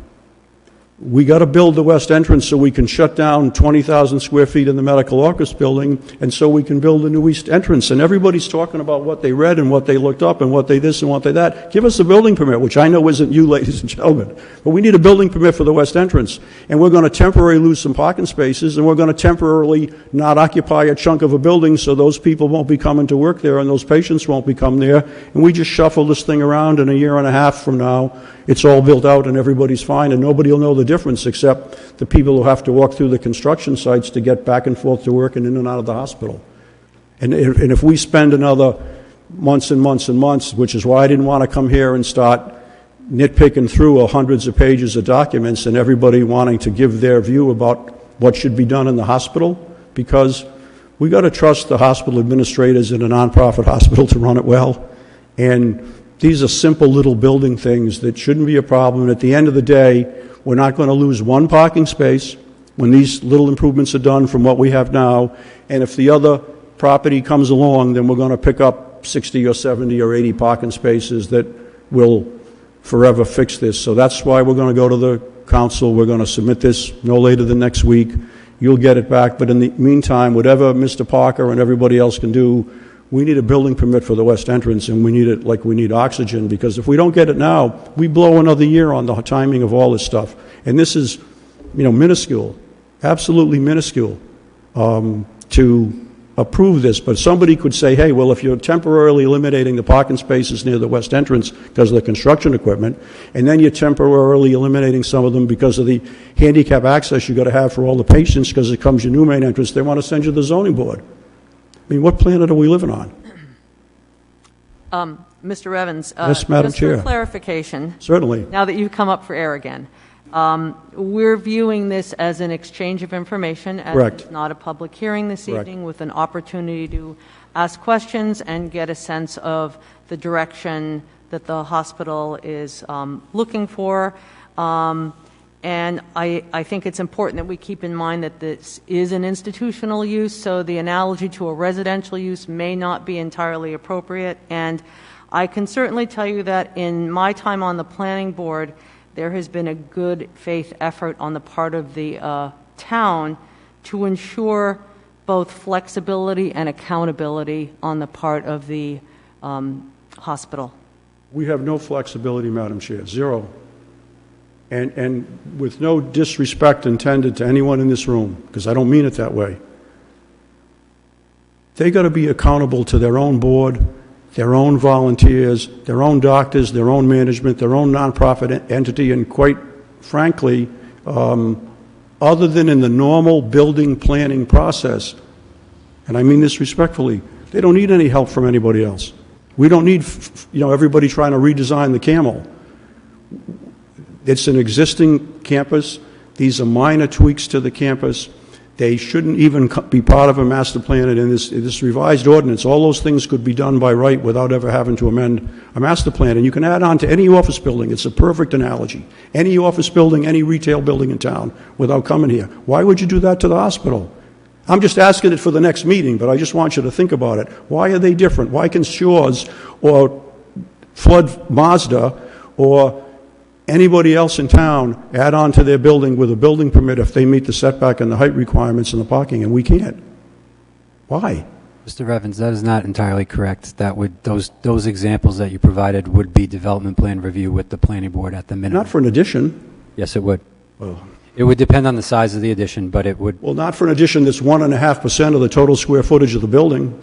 We got to build the west entrance so we can shut down 20,000 square feet in the medical office building, and so we can build a new east entrance. And everybody's talking about what they read and what they looked up and what they this and what they that. Give us a building permit, which I know isn't you, ladies and gentlemen. But we need a building permit for the west entrance. And we're going to temporarily lose some parking spaces, and we're going to temporarily not occupy a chunk of a building so those people won't be coming to work there and those patients won't be coming there. And we just shuffle this thing around, and a year and a half from now, it's all built out and everybody's fine, and nobody will know the difference except the people who have to walk through the construction sites to get back and forth to work and in and out of the hospital. And if we spend another months and months and months, which is why I didn't want to come here and start nitpicking through hundreds of pages of documents and everybody wanting to give their view about what should be done in the hospital, because we got to trust the hospital administrators in a nonprofit hospital to run it well. And these are simple little building things that shouldn't be a problem. And at the end of the day, we're not going to lose one parking space when these little improvements are done from what we have now. And if the other property comes along, then we're going to pick up 60 or 70 or 80 parking spaces that will forever fix this. So that's why we're going to go to the council. We're going to submit this no later than next week. You'll get it back. But in the meantime, whatever Mr. Parker and everybody else can do, we need a building permit for the west entrance, and we need it like we need oxygen, because if we don't get it now, we blow another year on the timing of all this stuff. And this is, minuscule, absolutely minuscule, to approve this. But somebody could say, hey, well, if you're temporarily eliminating the parking spaces near the west entrance because of the construction equipment, and then you're temporarily eliminating some of them because of the handicap access you got to have for all the patients because it comes your new main entrance, they want to send you to the zoning board. I mean, what planet are we living on? Mr. Evans, Yes, Madam just Chair. for clarification, Certainly. now that you've come up for air again, we're viewing this as an exchange of information, as Correct. it's not a public hearing this Correct. evening, with an opportunity to ask questions and get a sense of the direction that the hospital is looking for. And I think it's important that we keep in mind that this is an institutional use, so the analogy to a residential use may not be entirely appropriate. And I can certainly tell you that in my time on the planning board, there has been a good faith effort on the part of the town to ensure both flexibility and accountability on the part of the hospital. We have no flexibility, Madam Chair, zero. And with no disrespect intended to anyone in this room, because I don't mean it that way, they got to be accountable to their own board, their own volunteers, their own doctors, their own management, their own nonprofit entity, and quite frankly, other than in the normal building planning process, and I mean this respectfully, they don't need any help from anybody else. We don't need, everybody trying to redesign the camel. It's an existing campus. These are minor tweaks to the campus. They shouldn't even be part of a master plan. And in this revised ordinance, all those things could be done by right without ever having to amend a master plan. And you can add on to any office building. It's a perfect analogy. Any office building, any retail building in town without coming here. Why would you do that to the hospital? I'm just asking it for the next meeting, but I just want you to think about it. Why are they different? Why can Shores or Flood Mazda or anybody else in town add on to their building with a building permit if they meet the setback and the height requirements and the parking, and we can't? Why? Mr. Evans, that is not entirely correct. That would those examples that you provided would be development plan review with the planning board at the minimum. Not for an addition. Yes, it would. Well, It would depend on the size of the addition, but it would. well, not for an addition that's 1.5% of the total square footage of the building.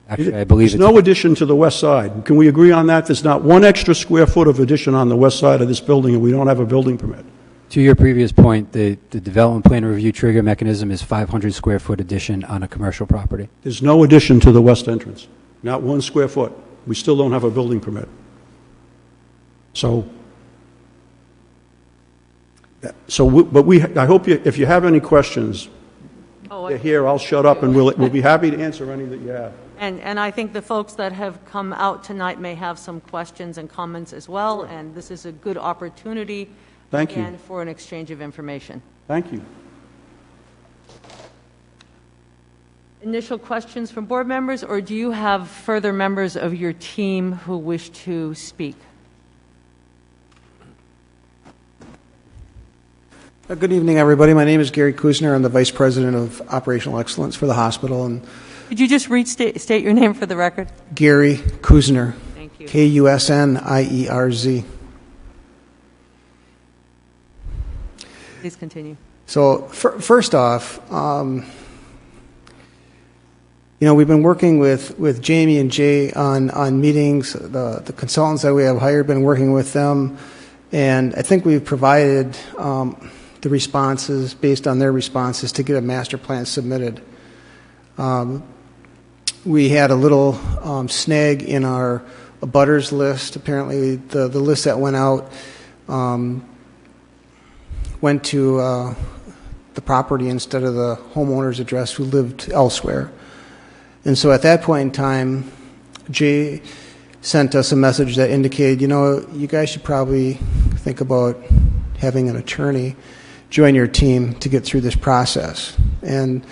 Actually, I believe There's it's. no addition to the west side. Can we agree on that? There's not one extra square foot of addition on the west side of this building, and we don't have a building permit. To your previous point, the development plan review trigger mechanism is 500 square foot addition on a commercial property. There's no addition to the west entrance. Not 1 square foot. We still don't have a building permit. I hope if you have any questions, they're here. I'll shut up, and we'll be happy to answer any that you have. And I think the folks that have come out tonight may have some questions and comments as well, and this is a good opportunity, Thank you. again, for an exchange of information. Thank you. initial questions from board members, or do you have further members of your team who wish to speak? Good evening, everybody. My name is Gary Kuzner. I'm the Vice President of Operational Excellence for the hospital. And Could you just state your name for the record? Gary Kuzner. Thank you. Kusnierz. Please continue. So first off, we've been working with Jamie and Jay on meetings. The consultants that we have hired, been working with them, and I think we've provided the responses based on their responses to get a master plan submitted. We had a little snag in our abutters list. Apparently, the list that went out went to the property instead of the homeowner's address who lived elsewhere. And so at that point in time, Jay sent us a message that indicated, you guys should probably think about having an attorney join your team to get through this process. And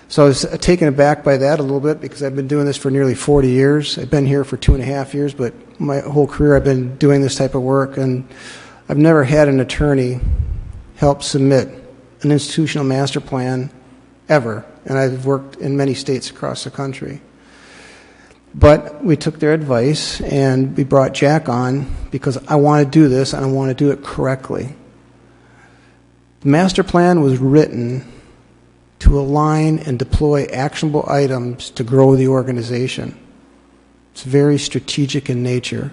so I was taken aback by that a little bit, because I've been doing this for nearly 40 years. I've been here for 2.5 years, but my whole career I've been doing this type of work, and I've never had an attorney help submit an institutional master plan ever, and I've worked in many states across the country. But we took their advice, and we brought Jack on because I want to do this, and I want to do it correctly. The master plan was written to align and deploy actionable items to grow the organization. It's very strategic in nature,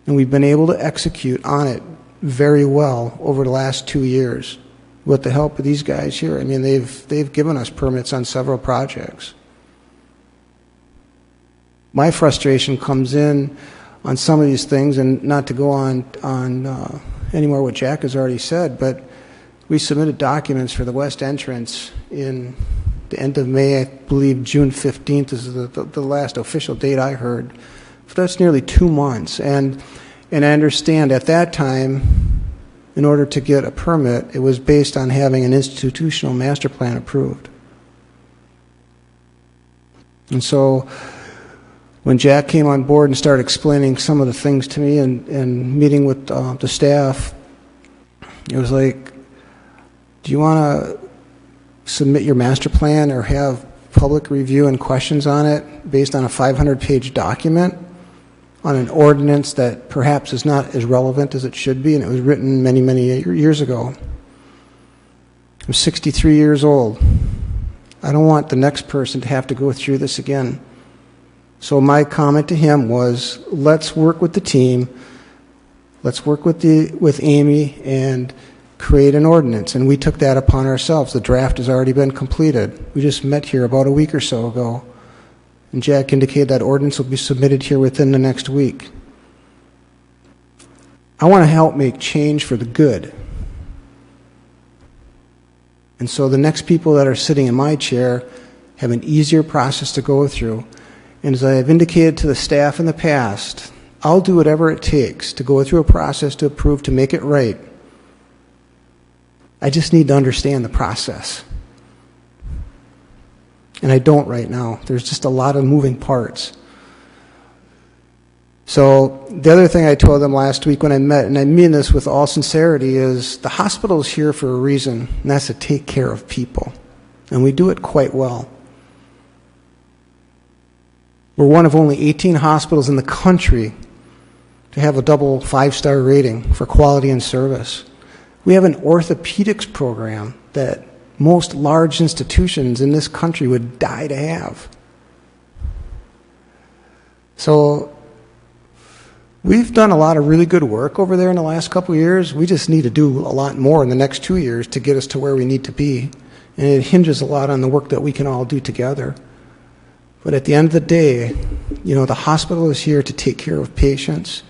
and we've been able to execute on it very well over the last 2 years with the help of these guys here. I mean, they've given us permits on several projects. My frustration comes in on some of these things, and not to go on any more what Jack has already said, but we submitted documents for the west entrance in the end of May. I believe June 15th is the last official date I heard. So that's nearly 2 months. And I understand at that time, in order to get a permit, it was based on having an institutional master plan approved. And so when Jack came on board and started explaining some of the things to me and meeting with the staff, it was like, do you want to submit your master plan or have public review and questions on it based on a 500-page document on an ordinance that perhaps is not as relevant as it should be, and it was written many, many years ago? I'm 63 years old. I don't want the next person to have to go through this again. So my comment to him was, let's work with the team, let's work with Amy and create an ordinance. And we took that upon ourselves. The draft has already been completed. We just met here about a week or so ago, and Jack indicated that ordinance will be submitted here within the next week. I want to help make change for the good. And so the next people that are sitting in my chair have an easier process to go through. And as I have indicated to the staff in the past, I'll do whatever it takes to go through a process to approve, to make it right. I just need to understand the process. And I don't right now. There's just a lot of moving parts. So the other thing I told them last week when I met, and I mean this with all sincerity, is the hospital is here for a reason, and that's to take care of people. And we do it quite well. We're one of only 18 hospitals in the country to have a double 5-star rating for quality and service. We have an orthopedics program that most large institutions in this country would die to have. So we've done a lot of really good work over there in the last couple of years. We just need to do a lot more in the next 2 years to get us to where we need to be. And it hinges a lot on the work that we can all do together. But at the end of the day, the hospital is here to take care of patients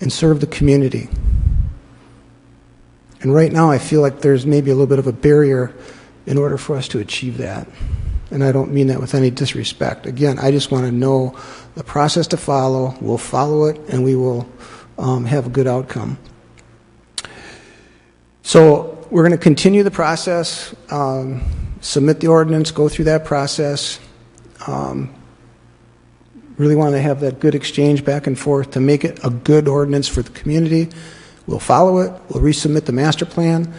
and serve the community. And right now I feel like there's maybe a little bit of a barrier in order for us to achieve that. And I don't mean that with any disrespect. Again, I just want to know the process to follow. We'll follow it, and we will have a good outcome. So we're going to continue the process. submit the ordinance, go through that process. Really want to have that good exchange back and forth to make it a good ordinance for the community. We'll follow it. We'll resubmit the master plan.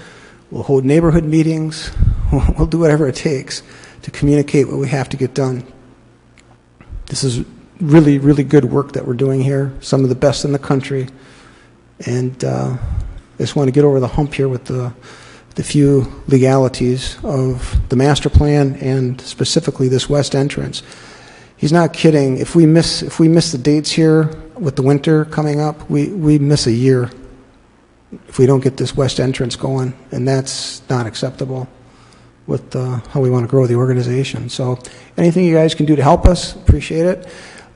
We'll hold neighborhood meetings. We'll do whatever it takes to communicate what we have to get done. This is really, really good work that we're doing here, some of the best in the country. And I just want to get over the hump here with the few legalities of the master plan and specifically this west entrance. He's not kidding. If we miss the dates here with the winter coming up, we miss a year if we don't get this west entrance going, and that's not acceptable with how we want to grow the organization. So anything you guys can do to help us, appreciate it.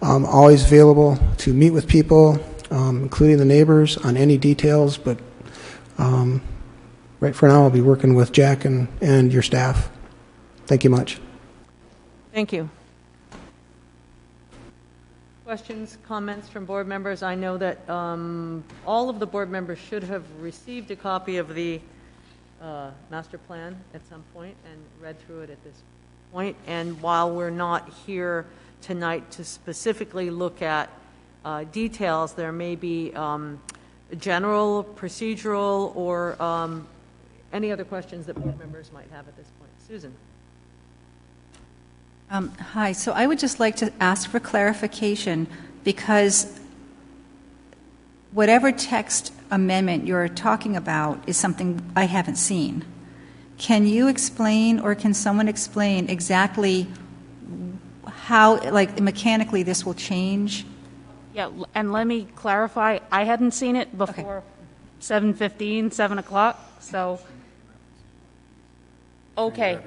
Always available to meet with people, including the neighbors, on any details, but right for now I'll be working with Jack and your staff. Thank you much. Thank you. Questions, comments from board members? I know that all of the board members should have received a copy of the master plan at some point and read through it at this point. And while we're not here tonight to specifically look at details, there may be general, procedural, or any other questions that board members might have at this point. Susan. Hi, so I would just like to ask for clarification, because whatever text amendment you're talking about is something I haven't seen. Can you explain, or can someone explain exactly how, like, mechanically this will change? Yeah, and let me clarify, I hadn't seen it before 7:15, 7 o'clock, so, okay.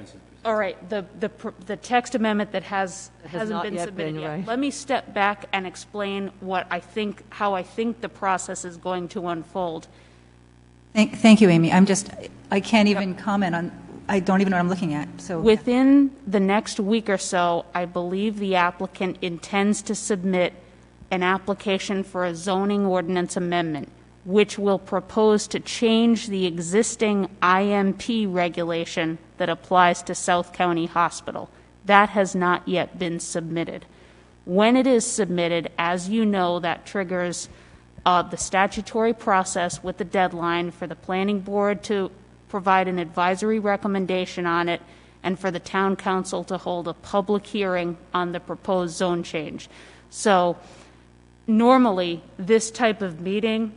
All right, the text amendment that hasn't been submitted yet. Right. Let me step back and explain how I think the process is going to unfold. Thank you, Amy. I can't even comment on, I don't even know what I'm looking at. So Within the next week or so, I believe the applicant intends to submit an application for a zoning ordinance amendment, which will propose to change the existing IMP regulation that applies to South County Hospital. That has not yet been submitted. When it is submitted, as you know, that triggers the statutory process with the deadline for the planning board to provide an advisory recommendation on it, and for the town council to hold a public hearing on the proposed zone change. So normally, this type of meeting,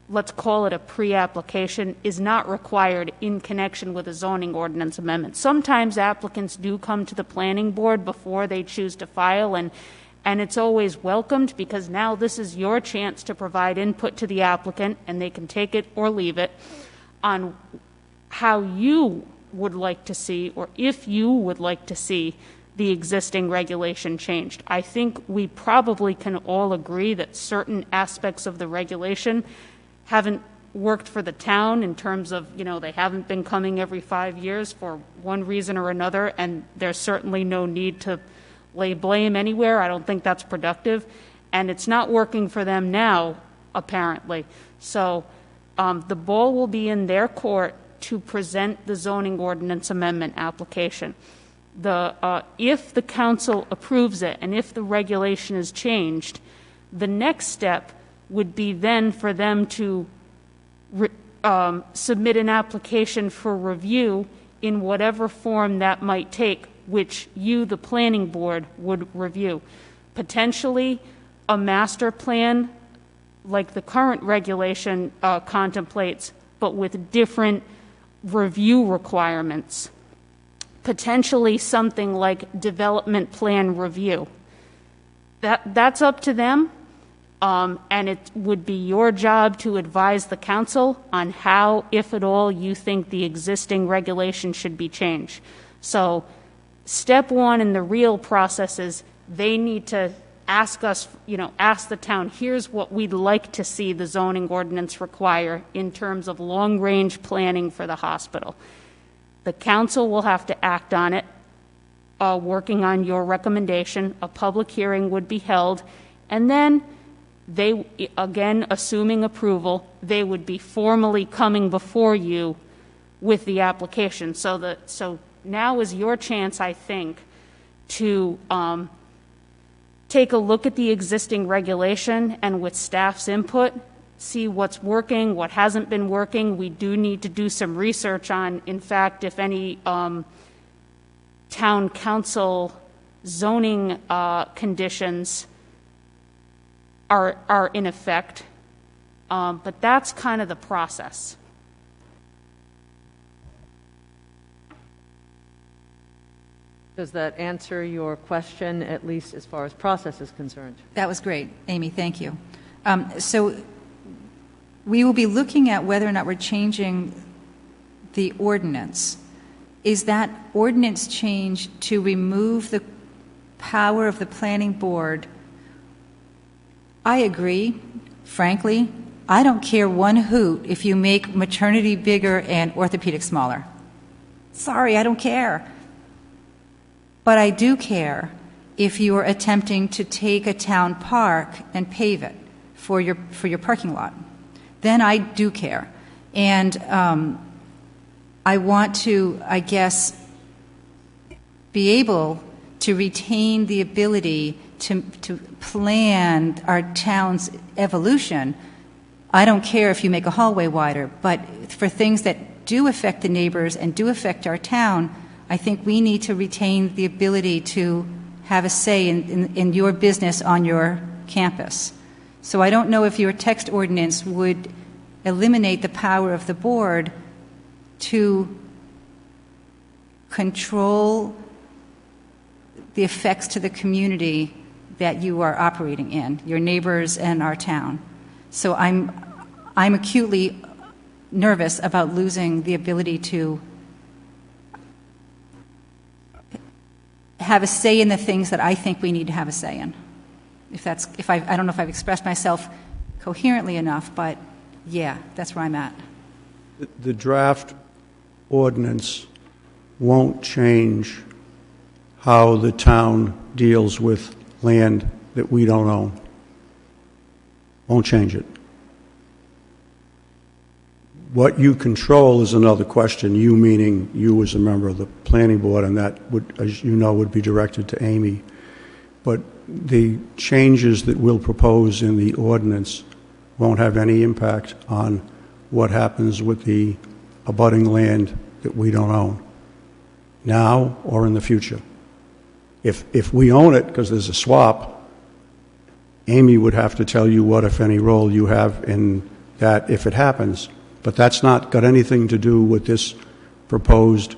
let's call it a pre-application, is not required in connection with a zoning ordinance amendment. Sometimes applicants do come to the planning board before they choose to file, and it's always welcomed, because now this is your chance to provide input to the applicant, and they can take it or leave it, on how you would like to see, or if you would like to see, the existing regulation changed. I think we probably can all agree that certain aspects of the regulation haven't worked for the town in terms of, they haven't been coming every 5 years for one reason or another, and there's certainly no need to lay blame anywhere. I don't think that's productive, and it's not working for them now, apparently. So the ball will be in their court to present the zoning ordinance amendment application. If the council approves it, and if the regulation is changed, the next step would be then for them to submit an application for review in whatever form that might take, which you, the planning board, would review. Potentially a master plan like the current regulation contemplates, but with different review requirements. Potentially something like development plan review. That's up to them. And it would be your job to advise the council on how, if at all, you think the existing regulation should be changed. So step one in the real process is they need to ask us, ask the town, here's what we'd like to see the zoning ordinance require in terms of long-range planning for the hospital. The council will have to act on it, working on your recommendation. A public hearing would be held, and then they, again, assuming approval, they would be formally coming before you with the application. So now is your chance, I think, to take a look at the existing regulation and with staff's input, see what's working, what hasn't been working. We do need to do some research on, in fact, if any town council zoning conditions are in effect. But that's kind of the process. Does that answer your question, at least as far as process is concerned? That was great, Amy, thank you. So we will be looking at whether or not we're changing the ordinance. Is that ordinance change to remove the power of the planning board? I agree, frankly. I don't care one hoot if you make maternity bigger and orthopedic smaller. Sorry, I don't care. But I do care if you are attempting to take a town park and pave it for your parking lot. Then I do care. And I want to, I guess, be able to retain the ability to plan our town's evolution. I don't care if you make a hallway wider, but for things that do affect the neighbors and do affect our town, I think we need to retain the ability to have a say in your business on your campus. So I don't know if your text ordinance would eliminate the power of the board to control the effects to the community that you are operating in, your neighbors and our town. So I'm acutely nervous about losing the ability to have a say in the things that I think we need to have a say in. I don't know if I've expressed myself coherently enough, but yeah, that's where I'm at. The draft ordinance won't change how the town deals with land that we don't own. Won't change it. What you control is another question, you meaning you as a member of the planning board, and that would, as you know, would be directed to Amy. But the changes that we'll propose in the ordinance won't have any impact on what happens with the abutting land that we don't own, now or in the future. If we own it because there's a swap, Amy would have to tell you what, if any, role you have in that if it happens. But that's not got anything to do with this proposed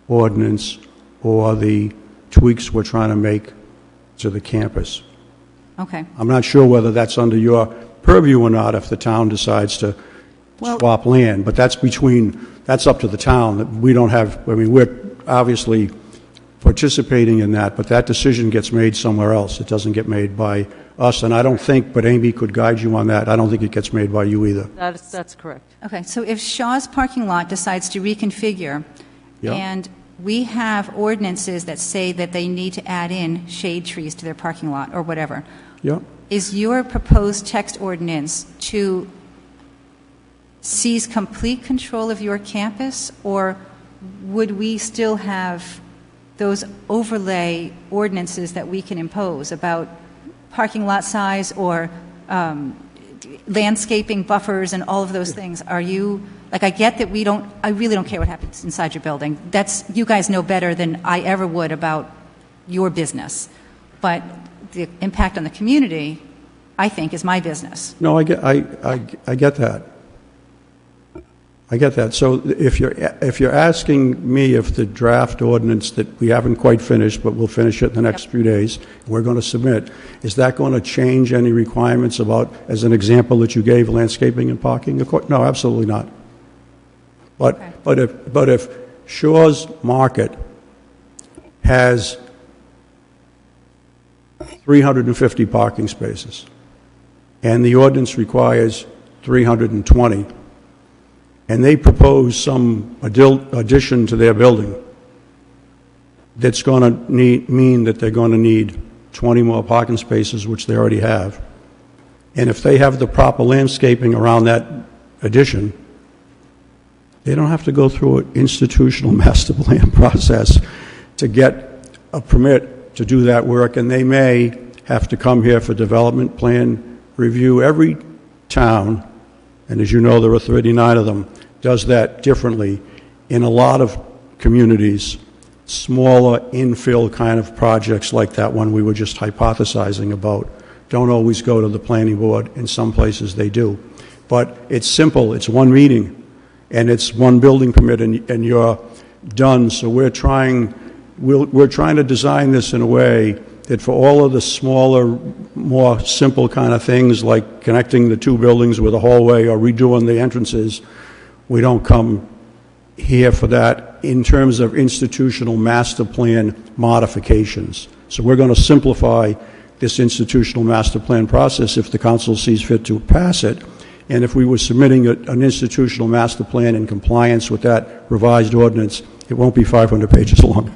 ordinance or the tweaks we're trying to make to the campus. Okay. I'm not sure whether that's under your purview or not if the town decides to swap land, but that's up to the town. We don't have, we're obviously participating in that, but that decision gets made somewhere else. It doesn't get made by us, and I don't think, but Amy could guide you on that, I don't think it gets made by you either. That's correct. Okay, so if Shaw's parking lot decides to reconfigure, Yeah. and we have ordinances that say that they need to add in shade trees to their parking lot or whatever, Yeah. is your proposed text ordinance to seize complete control of your campus, or would we still have those overlay ordinances that we can impose about parking lot size or landscaping buffers and all of those things? Are you, like, I get that I really don't care what happens inside your building. You guys know better than I ever would about your business. But the impact on the community, I think, is my business. No, I get that. I get that. So if you're asking me if the draft ordinance that we haven't quite finished, but we'll finish it in the next few days, we're going to submit, is that going to change any requirements about, as an example that you gave, landscaping and parking? No, absolutely not. But if Shaw's Market has 350 parking spaces, and the ordinance requires 320, and they propose some addition to their building that's going to mean that they're going to need 20 more parking spaces, which they already have. And if they have the proper landscaping around that addition, They don't have to go through an institutional master plan process to get a permit to do that work, and they may have to come here for development plan review. Every town, and as you know, there are 39 of them, does that differently. In a lot of communities, smaller infill kind of projects like that one we were just hypothesizing about don't always go to the planning board. In some places they do. But it's simple. It's one meeting, and it's one building permit, and you're done. So we're trying to design this in a way that for all of the smaller, more simple kind of things like connecting the two buildings with a hallway or redoing the entrances, we don't come here for that in terms of institutional master plan modifications. So we're going to simplify this institutional master plan process if the council sees fit to pass it. And if we were submitting an institutional master plan in compliance with that revised ordinance, it won't be 500 pages long.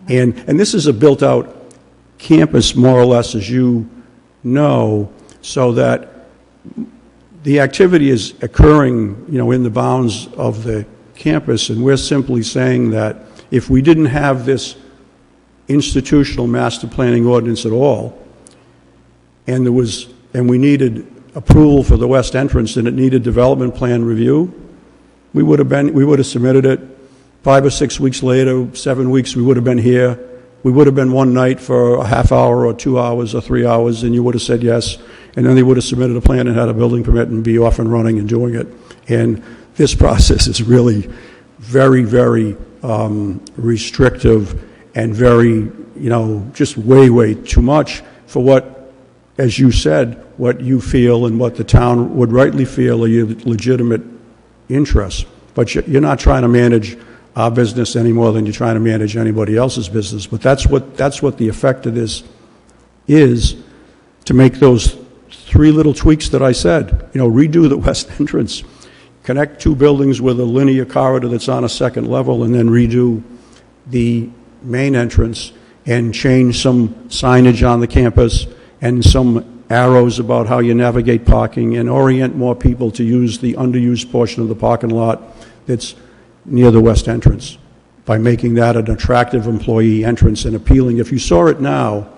And this is a built-out campus, more or less, as you know, so that the activity is occurring, in the bounds of the campus, and we're simply saying that if we didn't have this institutional master planning ordinance at all, and we needed approval for the west entrance and it needed development plan review, we would have submitted it 5 or 6 weeks later, 7 weeks, we would have been here. We would have been one night for a half hour or 2 hours or 3 hours, and you would have said yes, and then they would have submitted a plan and had a building permit and be off and running and doing it. And this process is really very, very restrictive and very, just way, way too much for what, as you said, what you feel and what the town would rightly feel are your legitimate interests. But you're not trying to manage our business any more than you're trying to manage anybody else's business. But that's what the effect of this is, to make those 3 little tweaks that I said. Redo the west entrance, connect 2 buildings with a linear corridor that's on a second level, and then redo the main entrance and change some signage on the campus and some arrows about how you navigate parking and orient more people to use the underused portion of the parking lot that's near the west entrance by making that an attractive employee entrance and appealing. If you saw it now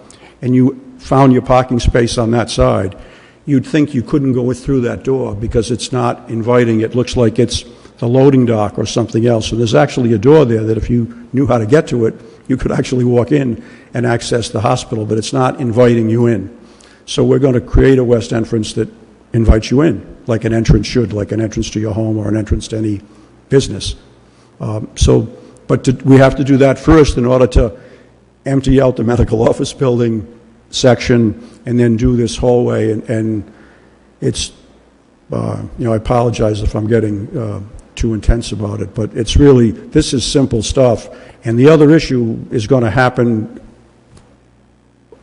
and you found your parking space on that side, you'd think you couldn't go through that door because it's not inviting. It looks like it's the loading dock or something else. And there's actually a door there that if you knew how to get to it, you could actually walk in and access the hospital, but it's not inviting you in. So we're going to create a west entrance that invites you in, like an entrance should, like an entrance to your home or an entrance to any business. But we have to do that first in order to empty out the medical office building section and then do this hallway. And it's, I apologize if I'm getting too intense about it, but it's really, this is simple stuff. And the other issue is going to happen,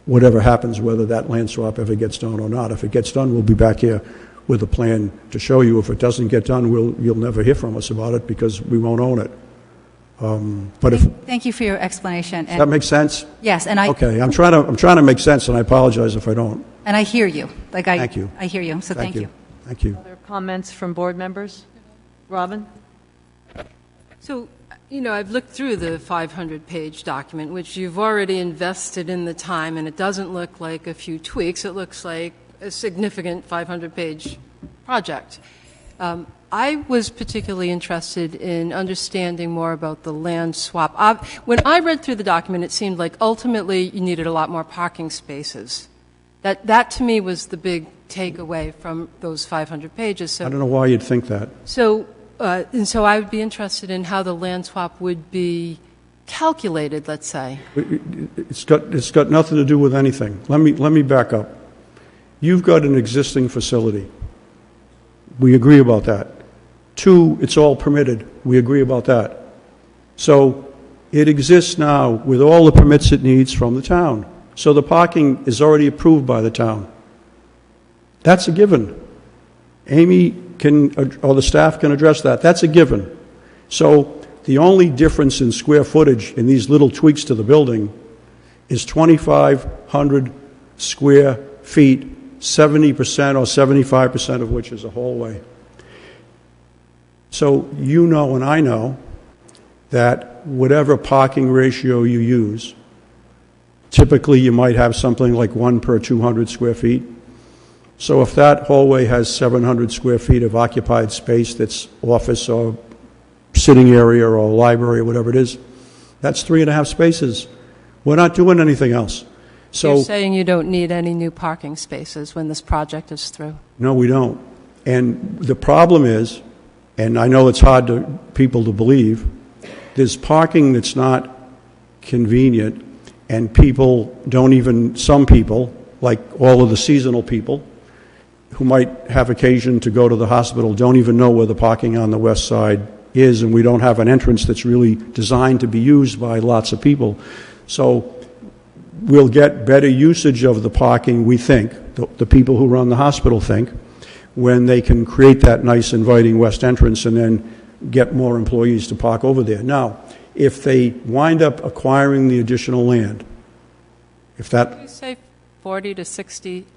whatever happens, whether that land swap ever gets done or not. If it gets done, we'll be back here with a plan to show you. If it doesn't get done, you'll never hear from us about it because we won't own it. Thank you for your explanation. Does that make sense? Yes, and okay. I'm trying to make sense, and I apologize if I don't. And I hear you. Thank you. I hear you. So thank you. Thank you. Other comments from board members? Robin? So, I've looked through the 500-page document, which you've already invested in the time, and it doesn't look like a few tweaks. It looks like a significant 500-page project. I was particularly interested in understanding more about the land swap. When I read through the document, it seemed like ultimately you needed a lot more parking spaces. That to me was the big takeaway from those 500 pages. So, I don't know why you'd think that. So I would be interested in how the land swap would be calculated, let's say. It's got nothing to do with anything. Let me back up. You've got an existing facility. We agree about that. 2, it's all permitted. We agree about that. So it exists now with all the permits it needs from the town. So the parking is already approved by the town. That's a given. Amy or the staff can address that. That's a given. So the only difference in square footage in these little tweaks to the building is 2,500 square feet, 70% or 75% of which is a hallway. So you know and I know that whatever parking ratio you use, typically you might have something like 1 per 200 square feet. So if that hallway has 700 square feet of occupied space that's office or sitting area or library or whatever it is, that's 3.5 spaces. We're not doing anything else. So You're saying you don't need any new parking spaces when this project is through? no, we don't. And the problem is, and I know it's hard to people to believe, there's parking that's not convenient, and people don't even, some people, like all of the seasonal people, who might have occasion to go to the hospital, don't even know where the parking on the west side is, and we don't have an entrance that's really designed to be used by lots of people. So we'll get better usage of the parking, we think, the people who run the hospital think, when they can create that nice inviting west entrance and then get more employees to park over there. Now, if they wind up acquiring the additional land, if that... You say 40 to 60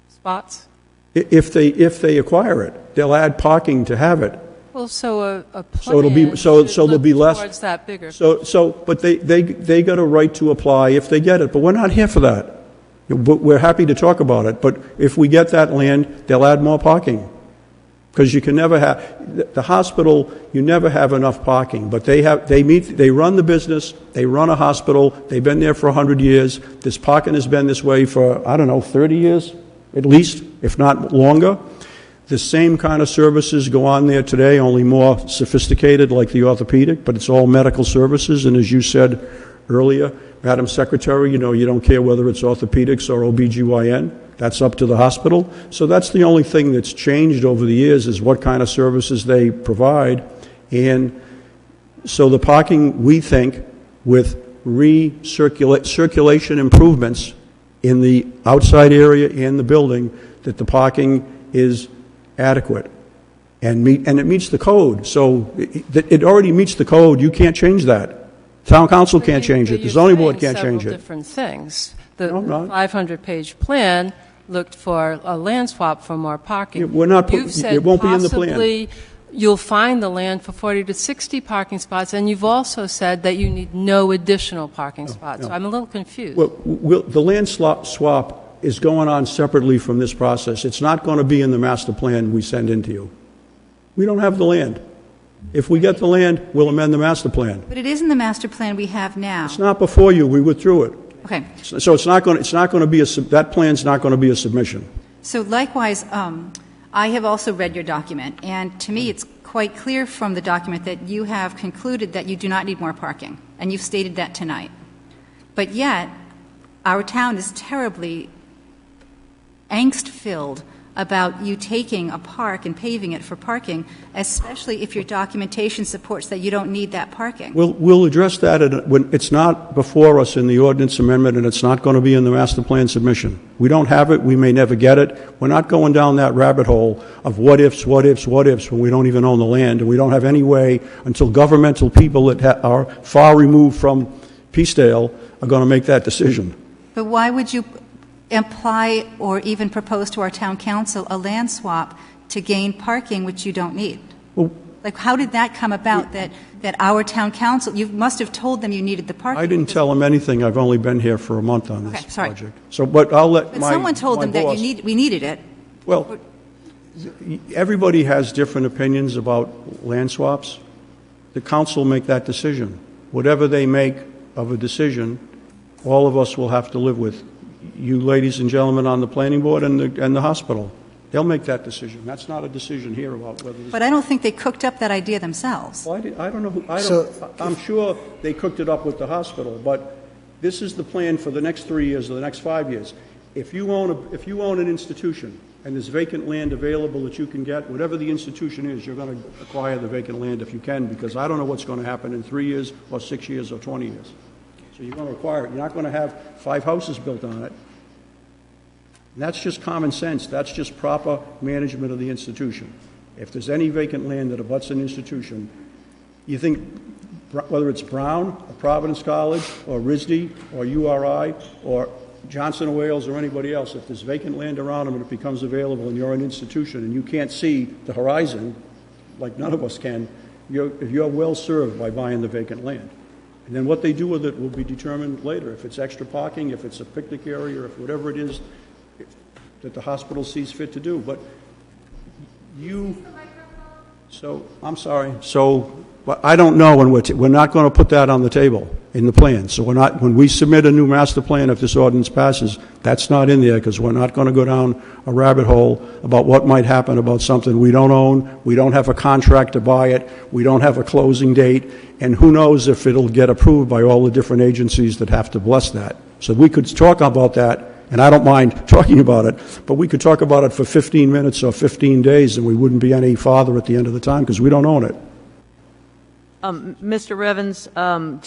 spots? If they acquire it, they'll add parking to have it. Well, so a plan So it'll be so there'll be less towards that bigger. But they got a right to apply if they get it. But we're not here for that. But we're happy to talk about it. But if we get that land, they'll add more parking, because you can never have the hospital. You never have enough parking. But they run the business. They run a hospital. They've been there for 100 years. This parking has been this way for 30 years at least, if not longer. The same kind of services go on there today, only more sophisticated, like the orthopedic, but it's all medical services. And as you said earlier, Madam Secretary, you don't care whether it's orthopedics or OBGYN. That's up to the hospital. So that's the only thing that's changed over the years, is what kind of services they provide. And so the parking, we think, with circulation improvements in the outside area and the building, that the parking is adequate and it meets the code. So it already meets the code. You can't change that. Town council can't change it. The zoning board can't change it. Different things. The 500-page plan looked for a land swap for more parking. You've said it won't be in the plan. You'll find the land for 40 to 60 parking spots, and you've also said that you need no additional parking spots. So I'm a little confused. Well, the land swap is going on separately from this process. It's not going to be in the master plan we send in to you. We don't have the land. If we get the land, we'll amend the master plan. But it is in the master plan we have now. It's not before you. We withdrew it. Okay. So it's not going to be that plan's not going to be a submission. So likewise, I have also read your document, and to me it's quite clear from the document that you have concluded that you do not need more parking, and you've stated that tonight. But yet, our town is terribly angst-filled about you taking a park and paving it for parking, especially if your documentation supports that you don't need that parking. We'll address that when it's not before us in the ordinance amendment, and it's not going to be in the master plan submission. We don't have it. We may never get it. We're not going down that rabbit hole of what ifs when we don't even own the land, and we don't have any way until governmental people that are far removed from Peacedale are going to make that decision. But why would you apply or even propose to our town council a land swap to gain parking which you don't need? Like, how did that come about that our town council, you must have told them you needed the parking? I didn't tell them anything. I've only been here for a month on this project. So, but someone told them that we needed it. Well, everybody has different opinions about land swaps. The council make that decision. Whatever they make of a decision, all of us will have to live with. You ladies and gentlemen on the planning board and the hospital, they'll make that decision. That's not a decision here about whether. But I don't think they cooked up that idea themselves. Well, I don't know. I'm sure they cooked it up with the hospital, but this is the plan for the next 3 years or the next 5 years. If you own an institution and there's vacant land available that you can get, whatever the institution is, you're going to acquire the vacant land if you can, because I don't know what's going to happen in 3 years or 6 years or 20 years. So you're going to acquire it. You're not going to have 5 houses built on it. And that's just common sense. That's just proper management of the institution. If there's any vacant land that abuts an institution, you think whether it's Brown or Providence College or RISD or URI or Johnson & Wales or anybody else, if there's vacant land around them and it becomes available and you're an institution and you can't see the horizon, like none of us can, if you're well served by buying the vacant land. And then what they do with it will be determined later, if it's extra parking, if it's a picnic area, if whatever it is that the hospital sees fit to do. But I'm sorry. But I don't know, and we're not going to put that on the table in the plan. So when we submit a new master plan, if this ordinance passes, that's not in there, because we're not going to go down a rabbit hole about what might happen about something we don't own, we don't have a contract to buy it, we don't have a closing date, and who knows if it'll get approved by all the different agencies that have to bless that. So we could talk about that, and I don't mind talking about it, but we could talk about it for 15 minutes or 15 days, and we wouldn't be any farther at the end of the time, because we don't own it. Mr. Revens,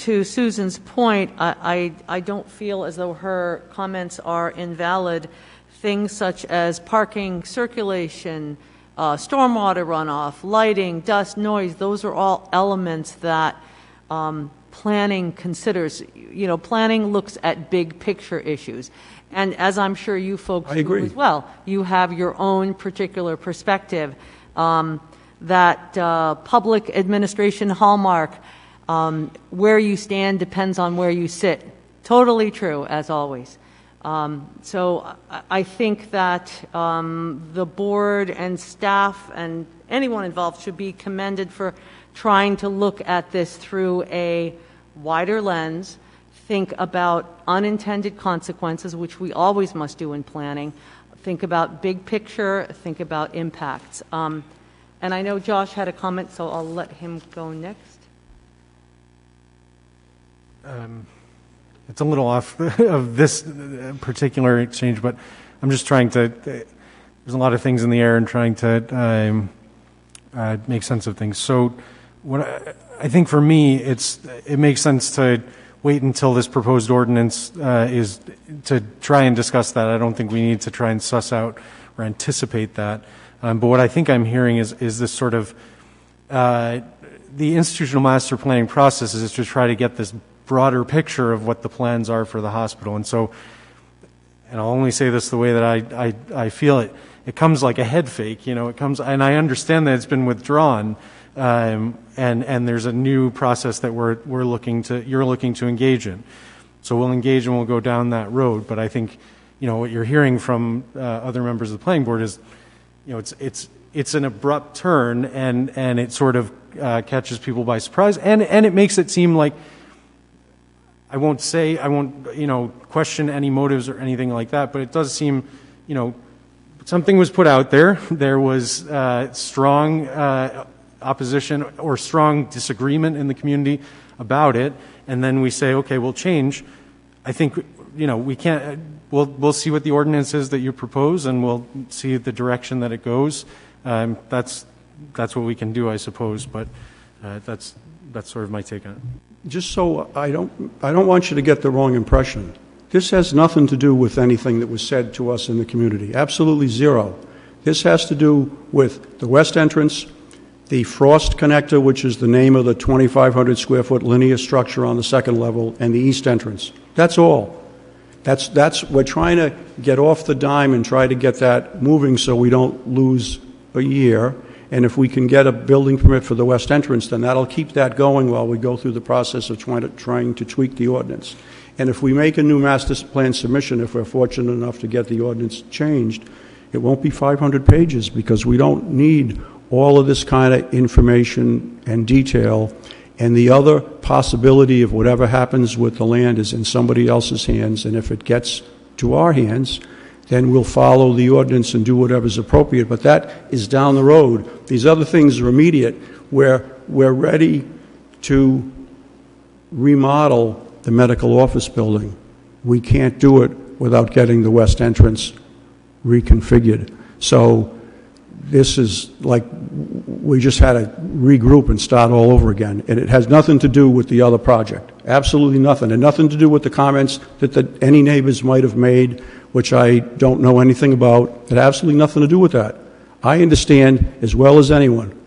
to Susan's point, I don't feel as though her comments are invalid. Things such as parking, circulation, stormwater runoff, lighting, dust, noise, those are all elements that planning considers. You know, planning looks at big picture issues. And as I'm sure you folks do as well, you have your own particular perspective. That public administration hallmark, where you stand depends on where you sit. Totally true, as always. So I think that the board and staff and anyone involved should be commended for trying to look at this through a wider lens, think about unintended consequences, which we always must do in planning, think about big picture, think about impacts. And I know Josh had a comment, so I'll let him go next. It's a little off of this particular exchange, but I'm just trying to, there's a lot of things in the air and trying to make sense of things. So what I think for me, it makes sense to wait until this proposed ordinance is to try and discuss that. I don't think we need to try and suss out or anticipate that. But what I think I'm hearing is this sort of, the institutional master planning process is to try to get this broader picture of what the plans are for the hospital. And so, and I'll only say this the way that I feel it, it comes like a head fake, you know, it comes, and I understand that it's been withdrawn, and there's a new process that you're looking to engage in. So we'll engage and we'll go down that road. But I think, you know, what you're hearing from other members of the planning board is, you know, it's an abrupt turn, and it sort of catches people by surprise, and it makes it seem like, I won't, you know, question any motives or anything like that, but it does seem, you know, something was put out there. There was strong opposition or strong disagreement in the community about it, and then we say, okay, we'll change. I think, you know, we can't. We'll see what the ordinance is that you propose, and we'll see the direction that it goes. That's what we can do, I suppose. But that's sort of my take on it. Just so I don't want you to get the wrong impression. This has nothing to do with anything that was said to us in the community. Absolutely zero. This has to do with the west entrance, the Frost Connector, which is the name of the 2,500 square foot linear structure on the second level, and the east entrance. That's all. We're trying to get off the dime and try to get that moving so we don't lose a year. And if we can get a building permit for the west entrance, then that'll keep that going while we go through the process of trying to tweak the ordinance. And if we make a new master plan submission, if we're fortunate enough to get the ordinance changed, it won't be 500 pages, because we don't need all of this kind of information and detail. And the other possibility of whatever happens with the land is in somebody else's hands, and if it gets to our hands, then we'll follow the ordinance and do whatever's appropriate. But that is down the road. These other things are immediate, where we're ready to remodel the medical office building. We can't do it without getting the west entrance reconfigured. So this is like we just had to regroup and start all over again. And it has nothing to do with the other project. Absolutely nothing. And nothing to do with the comments that any neighbors might have made, which I don't know anything about. It had absolutely nothing to do with that. I understand as well as anyone.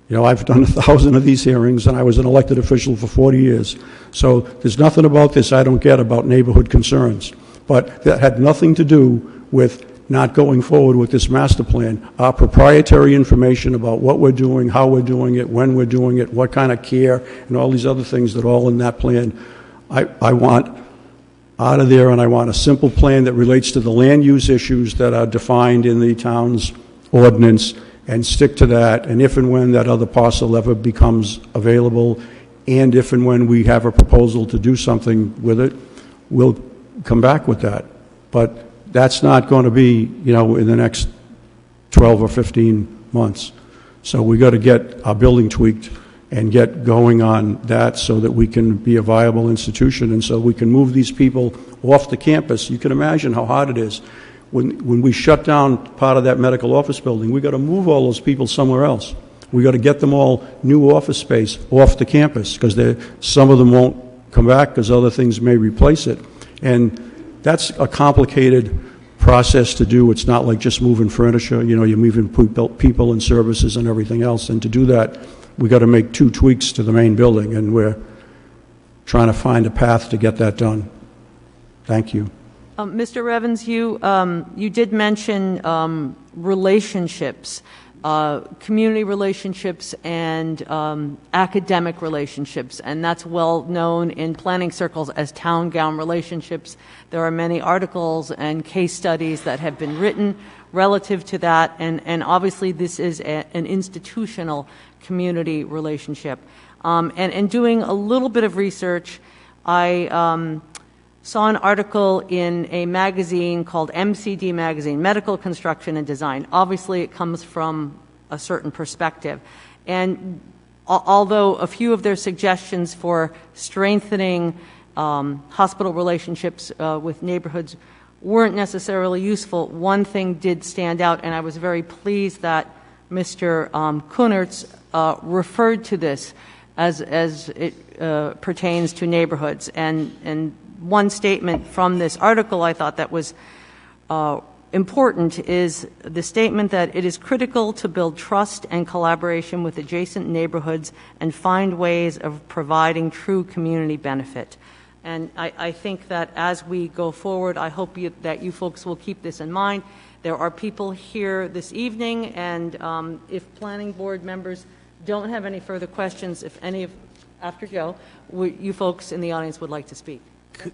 You know, I've done 1,000 of these hearings, and I was an elected official for 40 years. So there's nothing about this I don't get about neighborhood concerns. But that had nothing to do with not going forward with this master plan. Our proprietary information about what we're doing, how we're doing it, when we're doing it, what kind of care, and all these other things that are all in that plan, I want out of there, and I want a simple plan that relates to the land use issues that are defined in the town's ordinance, and stick to that. And if and when that other parcel ever becomes available, and if and when we have a proposal to do something with it, we'll come back with that. But that's not going to be, in the next 12 or 15 months. So we got to get our building tweaked and get going on that so that we can be a viable institution, and so we can move these people off the campus. You can imagine how hard it is. When we shut down part of that medical office building, we got to move all those people somewhere else. We got to get them all new office space off the campus, because some of them won't come back because other things may replace it. And that's a complicated process to do. It's not like just moving furniture. You're moving people and services and everything else. And to do that, we got to make 2 tweaks to the main building, and we're trying to find a path to get that done. Thank you. Mr. Revens, you did mention relationships, community relationships and academic relationships, and that's well known in planning circles as town-gown relationships. There are many articles and case studies that have been written relative to that, and obviously this is an institutional community relationship. And doing a little bit of research, I saw an article in a magazine called MCD Magazine, Medical Construction and Design. Obviously, it comes from a certain perspective. And although a few of their suggestions for strengthening hospital relationships with neighborhoods weren't necessarily useful, one thing did stand out, and I was very pleased that Mr. Kunertz referred to this as it pertains to neighborhoods. And one statement from this article I thought that was important is the statement that it is critical to build trust and collaboration with adjacent neighborhoods and find ways of providing true community benefit. And I think that as we go forward, I hope that you folks will keep this in mind. There are people here this evening, and if planning board members don't have any further questions, if any of, after Joe, you folks in the audience would like to speak.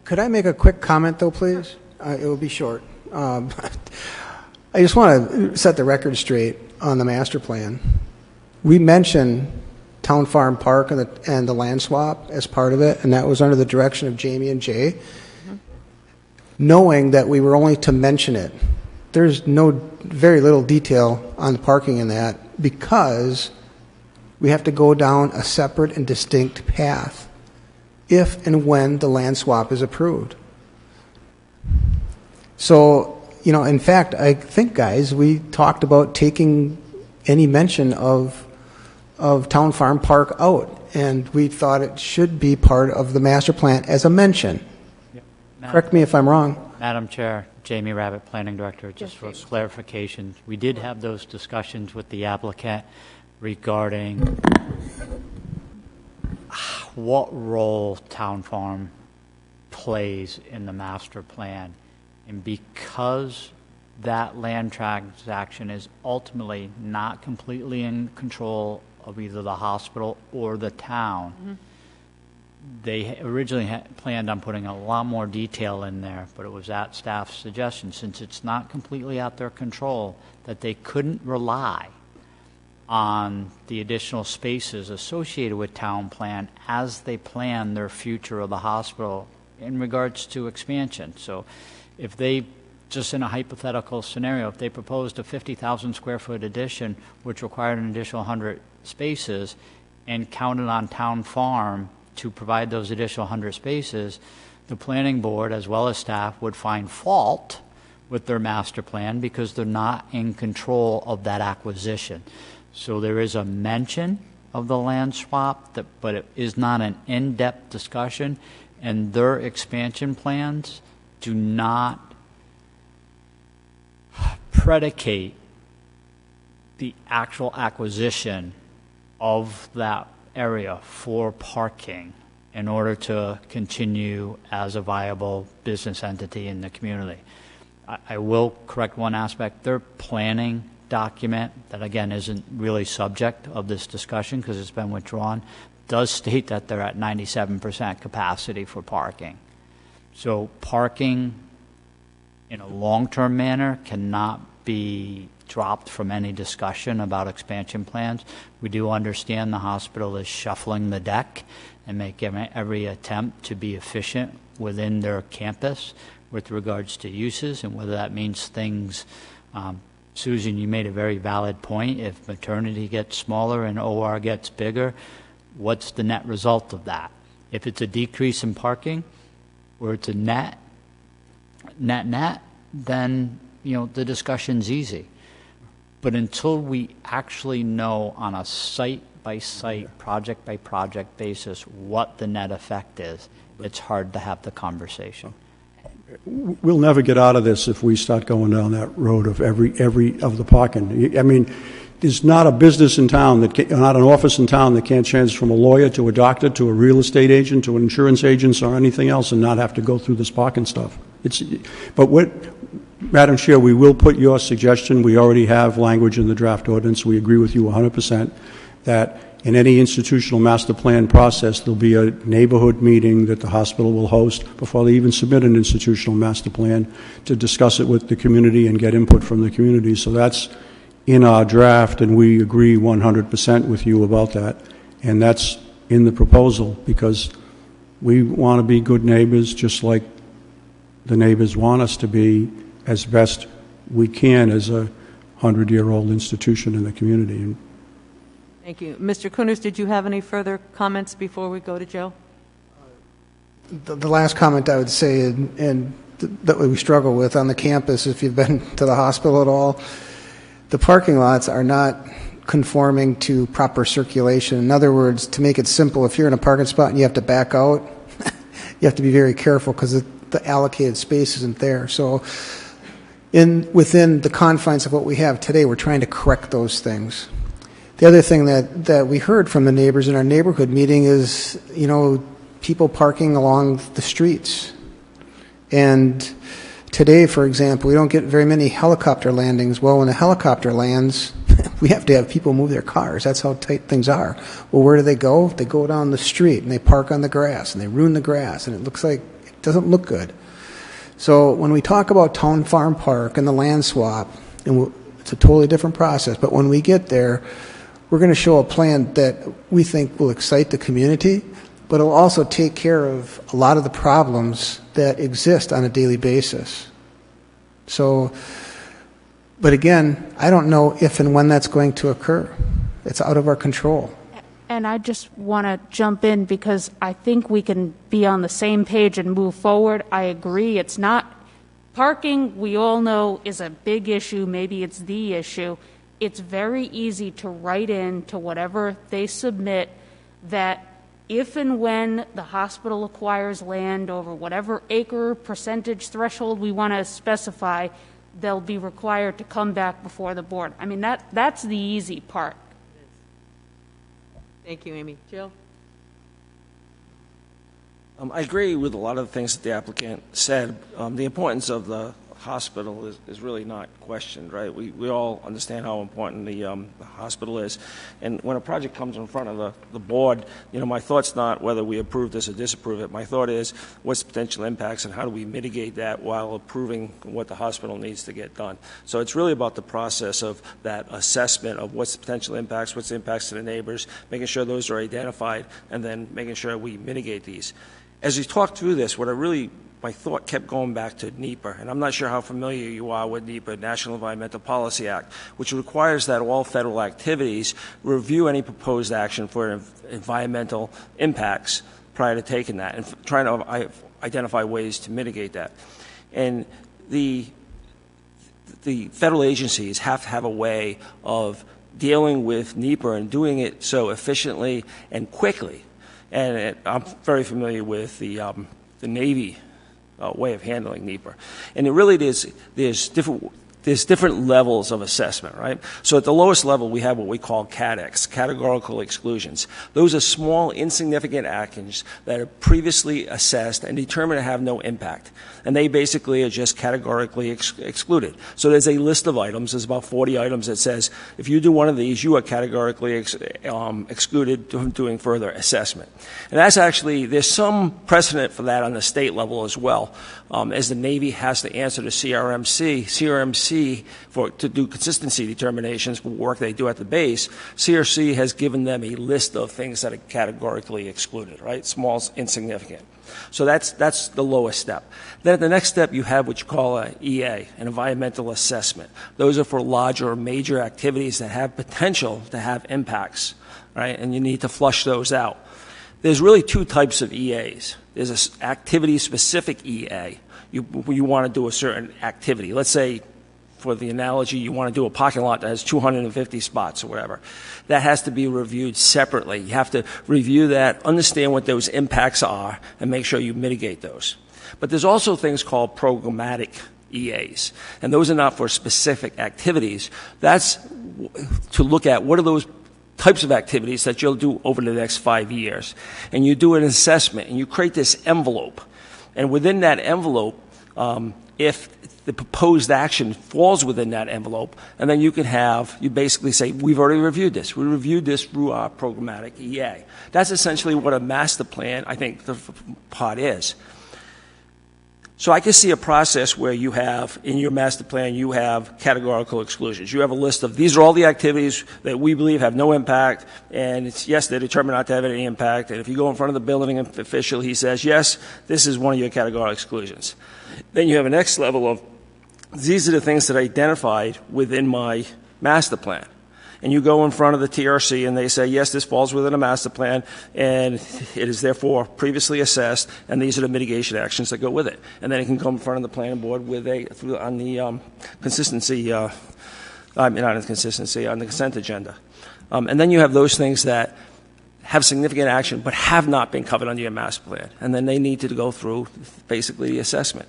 Could I make a quick comment, though, please? It will be short. I just want to set the record straight on the master plan. We mentioned Town Farm Park and the land swap as part of it, and that was under the direction of Jamie and Jay, knowing that we were only to mention it. There's very little detail on the parking in that, because we have to go down a separate and distinct path if and when the land swap is approved. So, in fact, I think, guys, we talked about taking any mention of Town Farm Park out, and we thought it should be part of the master plan as a mention. Yep. Correct me if I'm wrong. Madam Chair, Jamie Rabbit, Planning Director, just for clarification, we did have those discussions with the applicant regarding what role Town Farm plays in the master plan. And because that land transaction is ultimately not completely in control of either the hospital or the town, they originally planned on putting a lot more detail in there, but it was at staff's suggestion, since it's not completely at their control, that they couldn't rely on the additional spaces associated with town plan as they plan their future of the hospital in regards to expansion. So if they, just in a hypothetical scenario, if they proposed a 50,000 square foot addition, which required an additional 100 spaces, and counted on Town Farm to provide those additional 100 spaces, the planning board, as well as staff, would find fault with their master plan because they're not in control of that acquisition. So there is a mention of the land swap, but it is not an in-depth discussion, and their expansion plans do not predicate the actual acquisition of that area for parking in order to continue as a viable business entity in the community. I will correct one aspect. Their planning document, that again isn't really subject of this discussion because it's been withdrawn, does state that they're at 97% capacity for parking. So parking in a long-term manner cannot be dropped from any discussion about expansion plans. We do understand the hospital is shuffling the deck and making every attempt to be efficient within their campus with regards to uses, and whether that means things. Susan, you made a very valid point. If maternity gets smaller and OR gets bigger, what's the net result of that? If it's a decrease in parking, or it's a net, then the discussion's easy. But until we actually know on a site-by-site, project-by-project basis what the net effect is, it's hard to have the conversation. We'll never get out of this if we start going down that road of every of the parking. I mean, there's not a business in town not an office in town that can't change from a lawyer to a doctor to a real estate agent to an insurance agent or anything else and not have to go through this parking stuff. Madam Chair, we will put your suggestion. We already have language in the draft ordinance. We agree with you 100% that in any institutional master plan process, there'll be a neighborhood meeting that the hospital will host before they even submit an institutional master plan to discuss it with the community and get input from the community. So that's in our draft, and we agree 100% with you about that. And that's in the proposal because we want to be good neighbors just like the neighbors want us to be as best we can as a 100-year-old institution in the community. Thank you. Mr. Kunis, did you have any further comments before we go to Joe? The last comment I would say, and that we struggle with on the campus, if you've been to the hospital at all, the parking lots are not conforming to proper circulation. In other words, to make it simple, if you're in a parking spot and you have to back out, you have to be very careful because the allocated space isn't there. So within the confines of what we have today, we're trying to correct those things. The other thing that we heard from the neighbors in our neighborhood meeting is, people parking along the streets. And today, for example, we don't get very many helicopter landings. Well, when a helicopter lands, we have to have people move their cars. That's how tight things are. Well, where do they go? They go down the street and they park on the grass and they ruin the grass and it doesn't look good. So when we talk about Town Farm Park and the land swap, and it's a totally different process, but when we get there, we're going to show a plan that we think will excite the community, but it'll also take care of a lot of the problems that exist on a daily basis. So, but again, I don't know if and when that's going to occur. It's out of our control. And I just want to jump in because I think we can be on the same page and move forward. I agree. It's not parking, we all know, is a big issue. Maybe it's the issue. It's very easy to write in to whatever they submit that if and when the hospital acquires land over whatever acre percentage threshold we want to specify, they'll be required to come back before the board. I mean, that's the easy part. Thank you, Amy. Jill? I agree with a lot of the things that the applicant said. The importance of the hospital is really not questioned, right? We all understand how important the hospital is. And when a project comes in front of the board, my thought's not whether we approve this or disapprove it. My thought is what's the potential impacts and how do we mitigate that while approving what the hospital needs to get done. So it's really about the process of that assessment of what's the potential impacts, what's the impacts to the neighbors, making sure those are identified, and then making sure we mitigate these. As we talked through this, my thought kept going back to NEPA, and I'm not sure how familiar you are with NEPA, National Environmental Policy Act, which requires that all federal activities review any proposed action for environmental impacts prior to taking that and trying to identify ways to mitigate that. And the federal agencies have to have a way of dealing with NEPA and doing it so efficiently and quickly. And I'm very familiar with the Navy way of handling NEPA. And it really there's there's different levels of assessment, right? So at the lowest level, we have what we call CADX, categorical exclusions. Those are small, insignificant actions that are previously assessed and determined to have no impact. And they basically are just categorically excluded. So there's a list of items. There's about 40 items that says, if you do one of these, you are categorically excluded from doing further assessment. And that's actually, there's some precedent for that on the state level as well. As the Navy has to answer to CRMC to do consistency determinations for work they do at the base, CRC has given them a list of things that are categorically excluded, right? Small, insignificant. So that's the lowest step. Then at the next step, you have what you call an EA, an environmental assessment. Those are for larger or major activities that have potential to have impacts, right? And you need to flush those out. There's really two types of EAs. There's an activity-specific EA. You want to do a certain activity. Let's say, for the analogy, you want to do a parking lot that has 250 spots or whatever. That has to be reviewed separately. You have to review that, understand what those impacts are, and make sure you mitigate those. But there's also things called programmatic EAs, and those are not for specific activities. That's to look at what are those types of activities that you'll do over the next 5 years. And you do an assessment, and you create this envelope. And within that envelope, if the proposed action falls within that envelope, and then you basically say, we've already reviewed this. We reviewed this through our programmatic EA. That's essentially what a master plan, I think, the part is. So I can see a process where you have, in your master plan, you have categorical exclusions. You have a list of, these are all the activities that we believe have no impact, and yes, they're determined not to have any impact. And if you go in front of the building official, he says, yes, this is one of your categorical exclusions. Then you have a next level of, these are the things that I identified within my master plan. And you go in front of the TRC and they say, yes, this falls within a master plan and it is therefore previously assessed, and these are the mitigation actions that go with it. And then it can come in front of the planning board with on the consistency, not on the consent agenda. And then you have those things that have significant action but have not been covered under your master plan. And then they need to go through basically the assessment.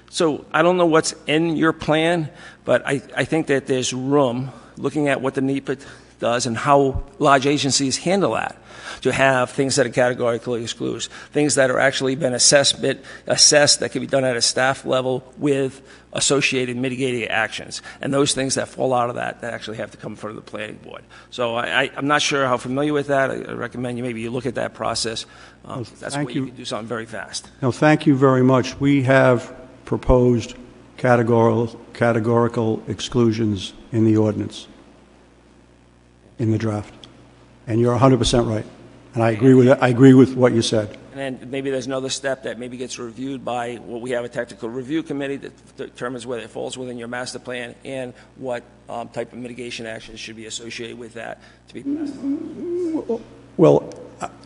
So I don't know what's in your plan, but I think that there's room, looking at what the NEPA does and how large agencies handle that, to have things that are categorically excluded, things that are actually been assessed that can be done at a staff level with associated mitigating actions. And those things that fall out of that actually have to come in front of the planning board. So I'm not sure how familiar with that. I recommend you look at that process. That's where you can do something very fast. No, thank you very much. We have proposed categorical exclusions in the ordinance, in the draft. And you're 100% right. And I agree with what you said. And then maybe there's another step that maybe gets reviewed by what we have a technical review committee that determines whether it falls within your master plan and what type of mitigation actions should be associated with that to be passed on. Well,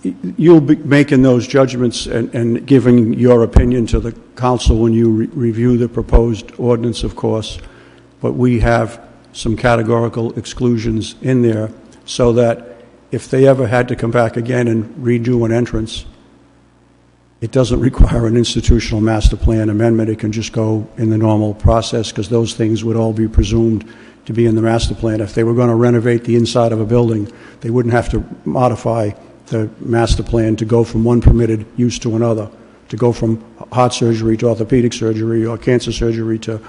you'll be making those judgments and giving your opinion to the council when you review the proposed ordinance, of course. But we have some categorical exclusions in there so that if they ever had to come back again and redo an entrance, it doesn't require an institutional master plan amendment. It can just go in the normal process, because those things would all be presumed to be in the master plan. If they were going to renovate the inside of a building, they wouldn't have to modify the master plan to go from one permitted use to another, to go from heart surgery to orthopedic surgery or cancer surgery to,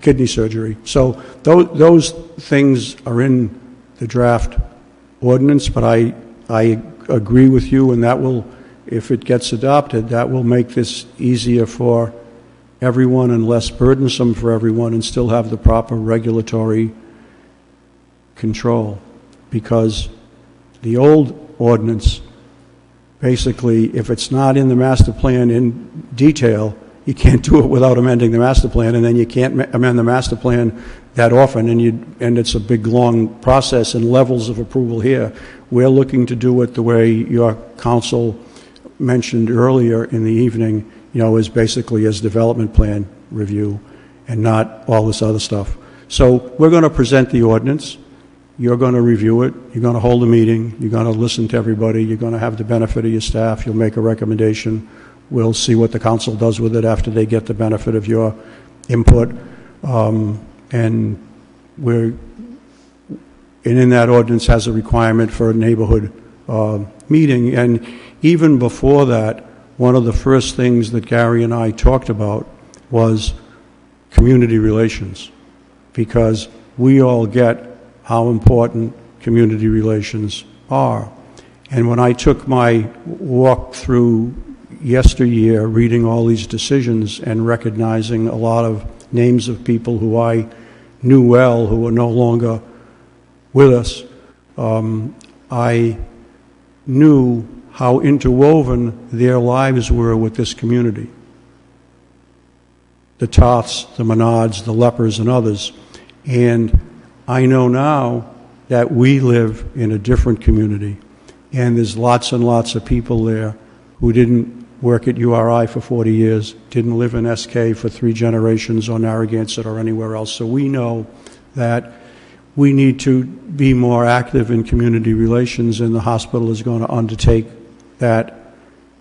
kidney surgery. So those things are in the draft ordinance, but I agree with you, and that will, if it gets adopted, that will make this easier for everyone and less burdensome for everyone, and still have the proper regulatory control. Because the old ordinance, basically, if it's not in the master plan in detail, you can't do it without amending the master plan, and then you can't amend the master plan that often, and it's a big, long process and levels of approval here. We're looking to do it the way your council mentioned earlier in the evening, is basically as development plan review and not all this other stuff. So we're going to present the ordinance. You're going to review it. You're going to hold a meeting. You're going to listen to everybody. You're going to have the benefit of your staff. You'll make a recommendation. We'll see what the council does with it after they get the benefit of your input. and in that ordinance has a requirement for a neighborhood meeting. And even before that, one of the first things that Gary and I talked about was community relations, because we all get how important community relations are. And when I took my walk through yesteryear, reading all these decisions and recognizing a lot of names of people who I knew well who are no longer with us, I knew how interwoven their lives were with this community. The Toths, the Menards, the Lepers, and others. And I know now that we live in a different community, and there's lots and lots of people there who didn't work at URI for 40 years, didn't live in SK for 3 generations or Narragansett or anywhere else. So we know that we need to be more active in community relations, and the hospital is going to undertake that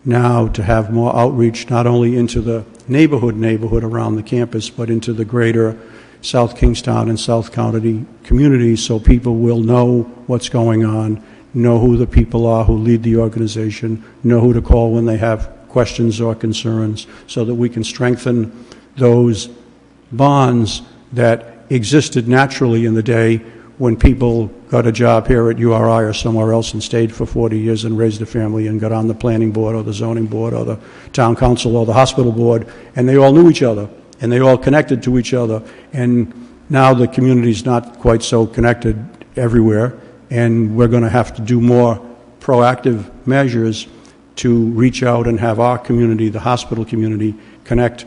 now to have more outreach, not only into the neighborhood around the campus, but into the greater South Kingstown and South County communities, so people will know what's going on, know who the people are who lead the organization, know who to call when they have questions or concerns, so that we can strengthen those bonds that existed naturally in the day when people got a job here at URI or somewhere else and stayed for 40 years and raised a family and got on the planning board or the zoning board or the town council or the hospital board, and they all knew each other and they all connected to each other. And now the community's not quite so connected everywhere, and we're going to have to do more proactive measures to reach out and have our community, the hospital community, connect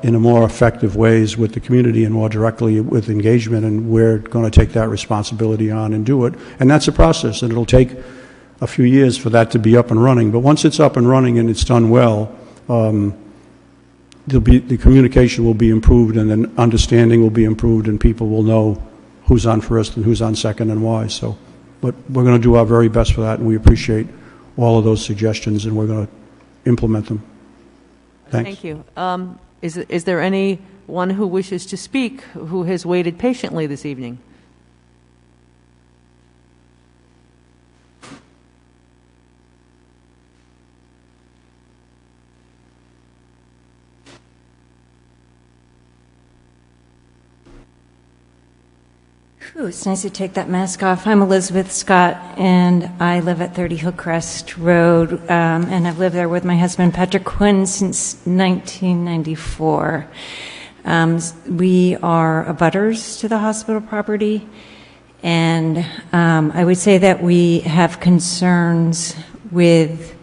in a more effective ways with the community and more directly with engagement, and we're going to take that responsibility on and do it. And that's a process, and it'll take a few years for that to be up and running. But once it's up and running and it's done well, the communication will be improved, and then understanding will be improved, and people will know who's on first and who's on second and why. So, but we're going to do our very best for that, and we appreciate all of those suggestions, and we're going to implement them. Thanks. Thank you. Is there anyone who wishes to speak who has waited patiently this evening? Ooh, it's nice to take that mask off. I'm Elizabeth Scott, and I live at 30 Hillcrest Road, and I've lived there with my husband, Patrick Quinn, since 1994. We are abutters to the hospital property, and I would say that we have concerns with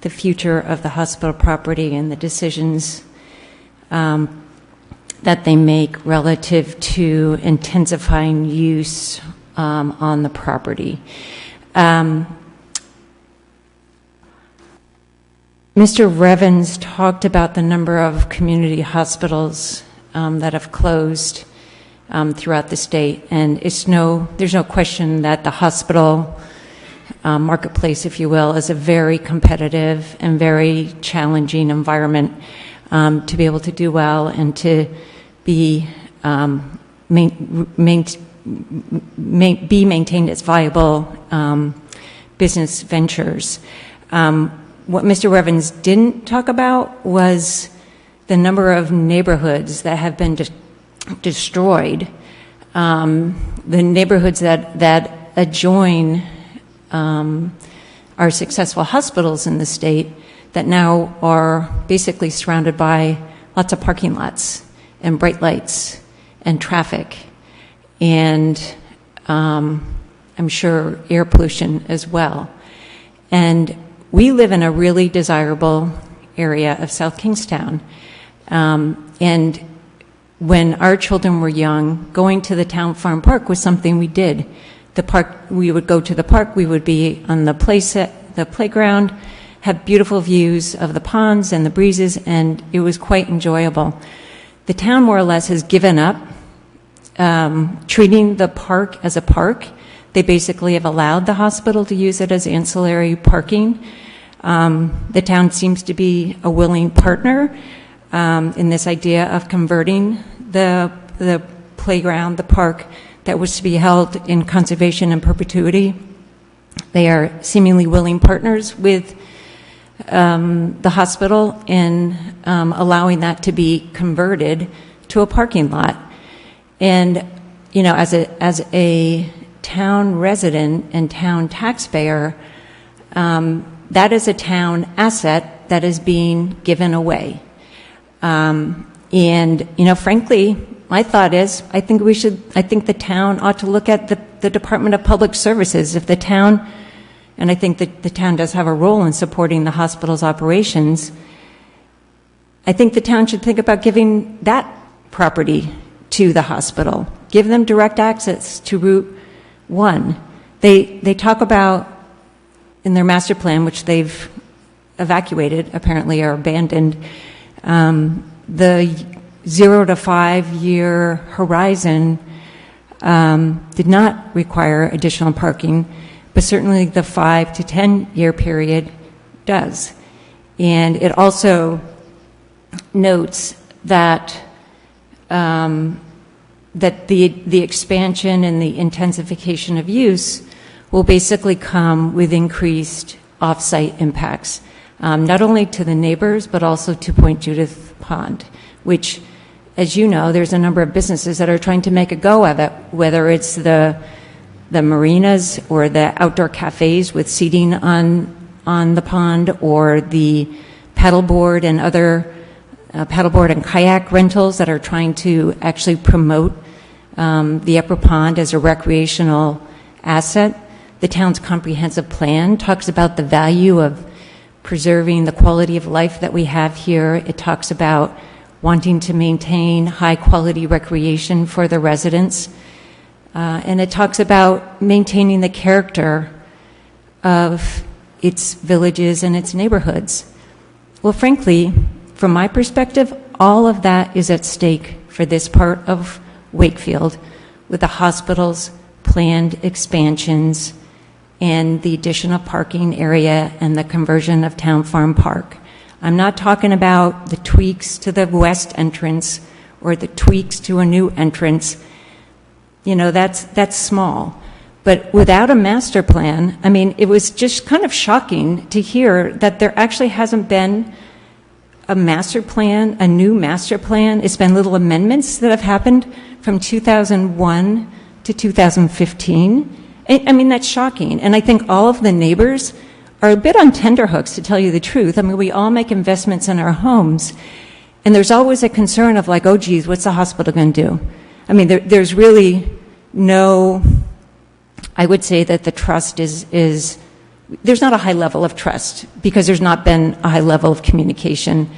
the future of the hospital property and the decisions that they make relative to intensifying use on the property. Mr. Revens talked about the number of community hospitals that have closed throughout the state, and there's no question that the hospital marketplace, if you will, is a very competitive and very challenging environment to be able to do well and to be maintained as viable business ventures. What Mr. Revens didn't talk about was the number of neighborhoods that have been destroyed, the neighborhoods that adjoin our successful hospitals in the state that now are basically surrounded by lots of parking lots and bright lights and traffic, and I'm sure air pollution as well. And we live in a really desirable area of South Kingstown. And when our children were young, going to the town farm park was something we did. The park, we would go to the park, we would be on the playground, have beautiful views of the ponds and the breezes, and it was quite enjoyable. The town more or less has given up treating the park as a park. They basically have allowed the hospital to use it as ancillary parking. The town seems to be a willing partner in this idea of converting the playground, the park that was to be held in conservation in perpetuity. They are seemingly willing partners with the hospital in allowing that to be converted to a parking lot. And, you know, as a town resident and town taxpayer, that is a town asset that is being given away. And, you know, frankly, my thought is, I think the town ought to look at the Department of Public Services. If the town, and I think that the town does have a role in supporting the hospital's operations, I think the town should think about giving that property to the hospital. Give them direct access to Route 1. They talk about, in their master plan, which they've evacuated, apparently, or abandoned, the 0 to 5 year horizon did not require additional parking, but certainly the 5 to 10 year period does. And it also notes that that the expansion and the intensification of use will basically come with increased off-site impacts, not only to the neighbors, but also to Point Judith Pond, which, as you know, there's a number of businesses that are trying to make a go of it, whether it's the marinas or the outdoor cafes with seating on the pond, or the paddleboard and other paddleboard and kayak rentals that are trying to actually promote the upper pond as a recreational asset. The town's comprehensive plan talks about the value of preserving the quality of life that we have here. It talks about wanting to maintain high quality recreation for the residents. And it talks about maintaining the character of its villages and its neighborhoods. Well, frankly, from my perspective, all of that is at stake for this part of Wakefield, with the hospital's planned expansions and the addition of parking area and the conversion of Town Farm Park. I'm not talking about the tweaks to the west entrance or the tweaks to a new entrance. You know, that's small. But without a master plan, I mean, it was just kind of shocking to hear that there actually hasn't been a master plan, a new master plan. It's been little amendments that have happened from 2001 to 2015. I mean, that's shocking. And I think all of the neighbors are a bit on tenterhooks, to tell you the truth. I mean, we all make investments in our homes, and there's always a concern of like, oh, geez, what's the hospital going to do? I mean, there's really no, I would say that the trust is, there's not a high level of trust because there's not been a high level of communication.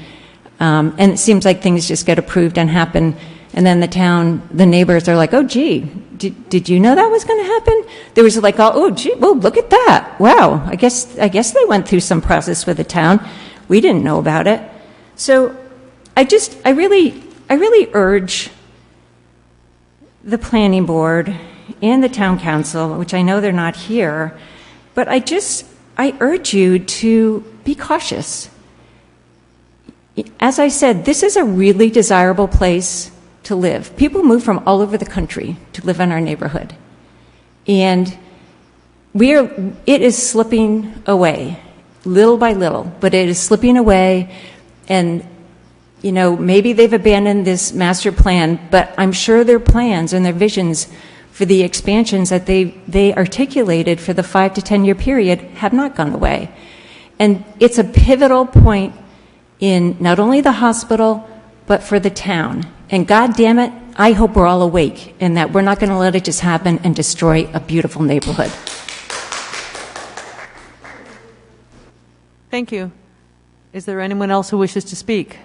And it seems like things just get approved and happen. And then the neighbors are like, oh, gee, did you know that was going to happen? There was like, oh, gee, well, look at that. Wow, I guess they went through some process with the town. We didn't know about it. So I really urge the planning board and the town council, which I know they're not here, but I urge you to be cautious. As I said, this is a really desirable place to live. People move from all over the country to live in our neighborhood. And it is slipping away, little by little, but it is slipping away. And, you know, maybe they've abandoned this master plan, but I'm sure their plans and their visions for the expansions that they articulated for the 5 to 10 year period have not gone away. And it's a pivotal point in not only the hospital, but for the town. And God damn it, I hope we're all awake and that we're not going to let it just happen and destroy a beautiful neighborhood. Thank you. Is there anyone else who wishes to speak?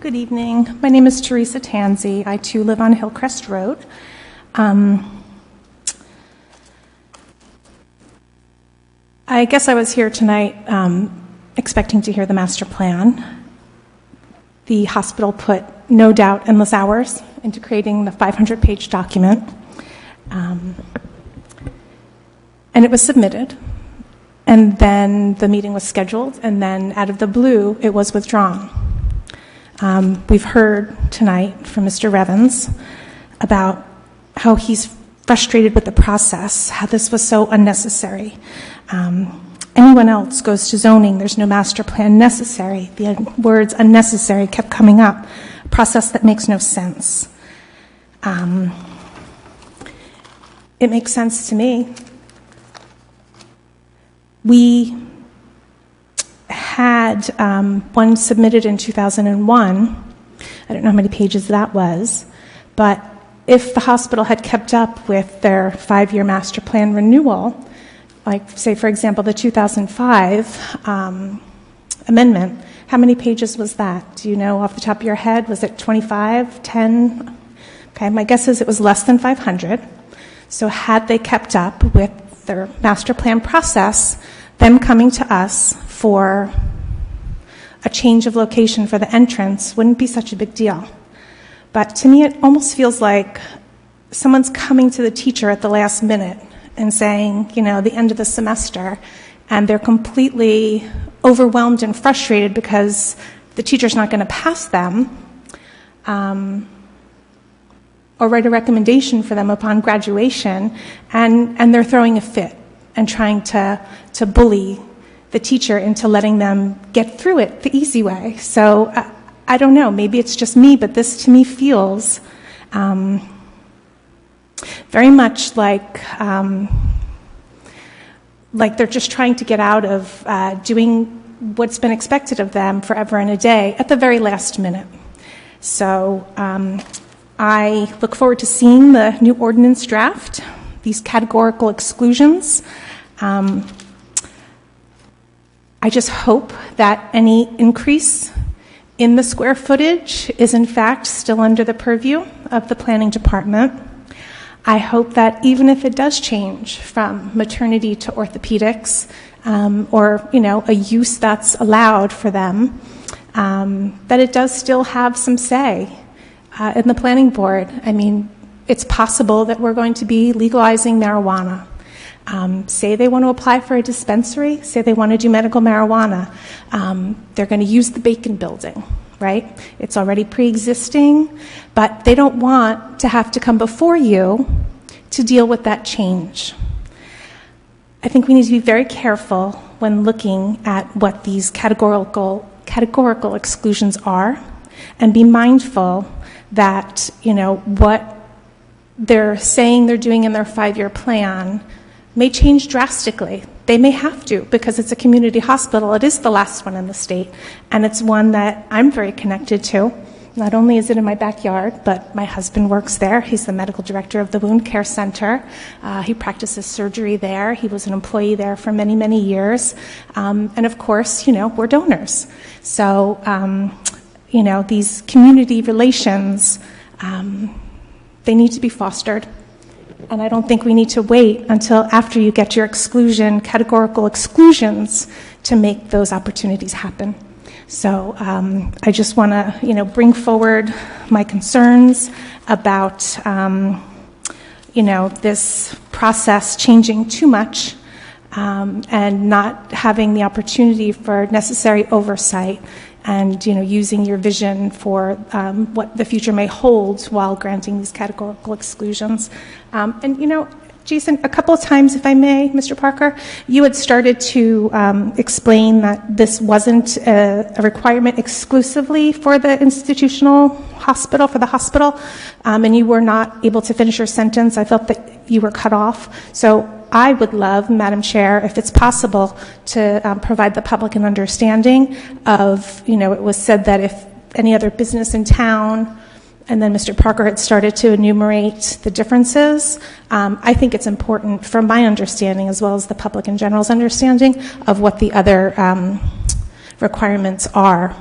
Good evening. My name is Teresa Tansey. I too live on Hillcrest Road. I guess I was here tonight expecting to hear the master plan. The hospital put no doubt endless hours into creating the 500-page document. And it was submitted. and then the meeting was scheduled, and then out of the blue, it was withdrawn. We've heard tonight from Mr. Revens about how he's frustrated with the process, how this was so unnecessary. Anyone else goes to zoning, there's no master plan necessary. The words unnecessary kept coming up, a process that makes no sense. It makes sense to me. We had one submitted in 2001. I don't know how many pages that was, but if the hospital had kept up with their 5-year master plan renewal, like, say, for example, the 2005 amendment, how many pages was that? Do you know off the top of your head? Was it 25, 10? Okay, my guess is it was less than 500. So had they kept up with their master plan process, them coming to us for a change of location for the entrance wouldn't be such a big deal. But to me, it almost feels like someone's coming to the teacher at the last minute and saying, you know, the end of the semester, and they're completely overwhelmed and frustrated because the teacher's not going to pass them or write a recommendation for them upon graduation, and they're throwing a fit and trying to bully the teacher into letting them get through it the easy way. So I don't know, maybe it's just me, but this to me feels very much like they're just trying to get out of doing what's been expected of them forever and a day at the very last minute. So I look forward to seeing the new ordinance draft, these categorical exclusions. I just hope that any increase in the square footage is in fact still under the purview of the planning department. I hope that even if it does change from maternity to orthopedics, or, you know, a use that's allowed for them, that it does still have some say in the planning board. I mean, it's possible that we're going to be legalizing marijuana. Say they want to apply for a dispensary, say they want to do medical marijuana, they're going to use the Bacon building, right? It's already pre-existing, but they don't want to have to come before you to deal with that change. I think we need to be very careful when looking at what these categorical exclusions are, and be mindful that, you know, what they're saying they're doing in their 5-year plan may change drastically. They may have to, because it's a community hospital. It is the last one in the state, and it's one that I'm very connected to. Not only is it in my backyard, but my husband works there. He's the medical director of the Wound Care Center. He practices surgery there. He was an employee there for many, many years. And of course, you know, we're donors. So, you know, these community relations, they need to be fostered. And I don't think we need to wait until after you get your categorical exclusions to make those opportunities happen. So I just want to, you know, bring forward my concerns about, you know, this process changing too much and not having the opportunity for necessary oversight, and, you know, using your vision for what the future may hold while granting these categorical exclusions. And, you know, Jason, a couple of times, if I may, Mr. Parker, you had started to explain that this wasn't a requirement exclusively for the institutional hospital, for the hospital, and you were not able to finish your sentence. I felt that you were cut off. So I would love, Madam Chair, if it's possible, to provide the public an understanding of, you know, it was said that if any other business in town, and then Mr. Parker had started to enumerate the differences. I think it's important, from my understanding, as well as the public in general's understanding, of what the other requirements are.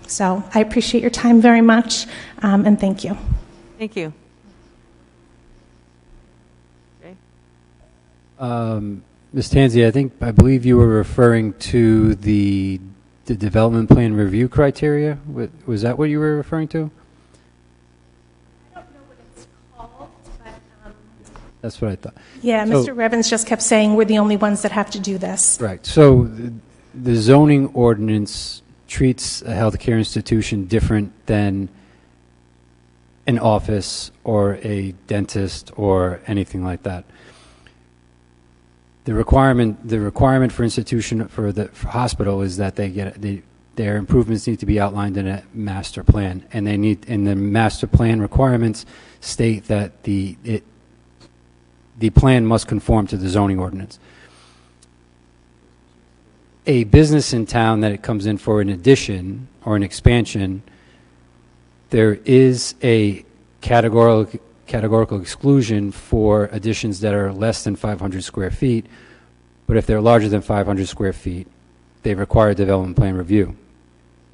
So I appreciate your time very much, and thank you. Thank you. Ms. Tanzi, I believe you were referring to the development plan review criteria. Was that what you were referring to? That's what I thought. Yeah, So- Mr. Revens just kept saying we're the only ones that have to do this. Right. So the zoning ordinance treats a healthcare institution different than an office or a dentist or anything like that. The requirement for institution for hospital is that their improvements need to be outlined in a master plan, and the master plan requirements state that the plan must conform to the zoning ordinance. A business in town that it comes in for an addition or an expansion, there is a categorical exclusion for additions that are less than 500 square feet, but if they're larger than 500 square feet, they require development plan review.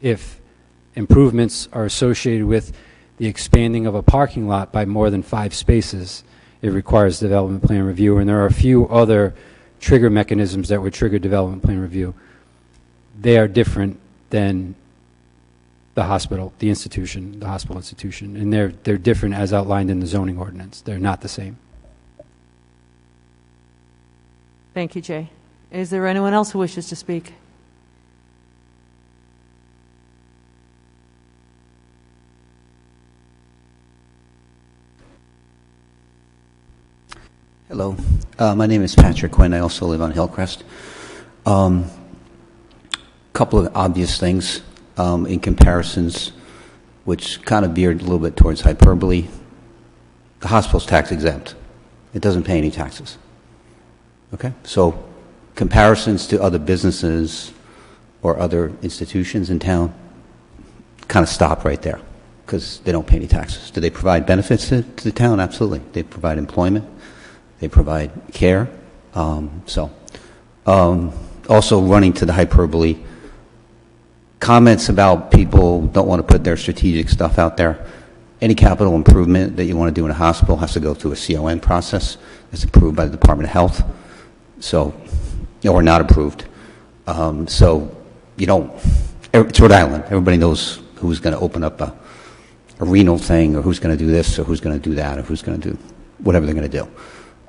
If improvements are associated with the expanding of a parking lot by more than 5 spaces, it requires development plan review, and there are a few other trigger mechanisms that would trigger development plan review. They are different than the hospital institution, and they're different as outlined in the zoning ordinance. They're not the same. Thank you, Jay. Is there anyone else who wishes to speak? Hello. My name is Patrick Quinn. I also live on Hillcrest. Couple of obvious things in comparisons, which kind of veered a little bit towards hyperbole. The hospital's tax exempt. It doesn't pay any taxes. Okay? So comparisons to other businesses or other institutions in town kind of stop right there because they don't pay any taxes. Do they provide benefits to the town? Absolutely. They provide employment. They provide care. Also running to the hyperbole, comments about people don't want to put their strategic stuff out there. Any capital improvement that you want to do in a hospital has to go through a CON process. It's approved by the Department of Health. So, or not approved. So you don't, it's Rhode Island. Everybody knows who's going to open up a renal thing, or who's going to do this, or who's going to do that, or who's going to do whatever they're going to do.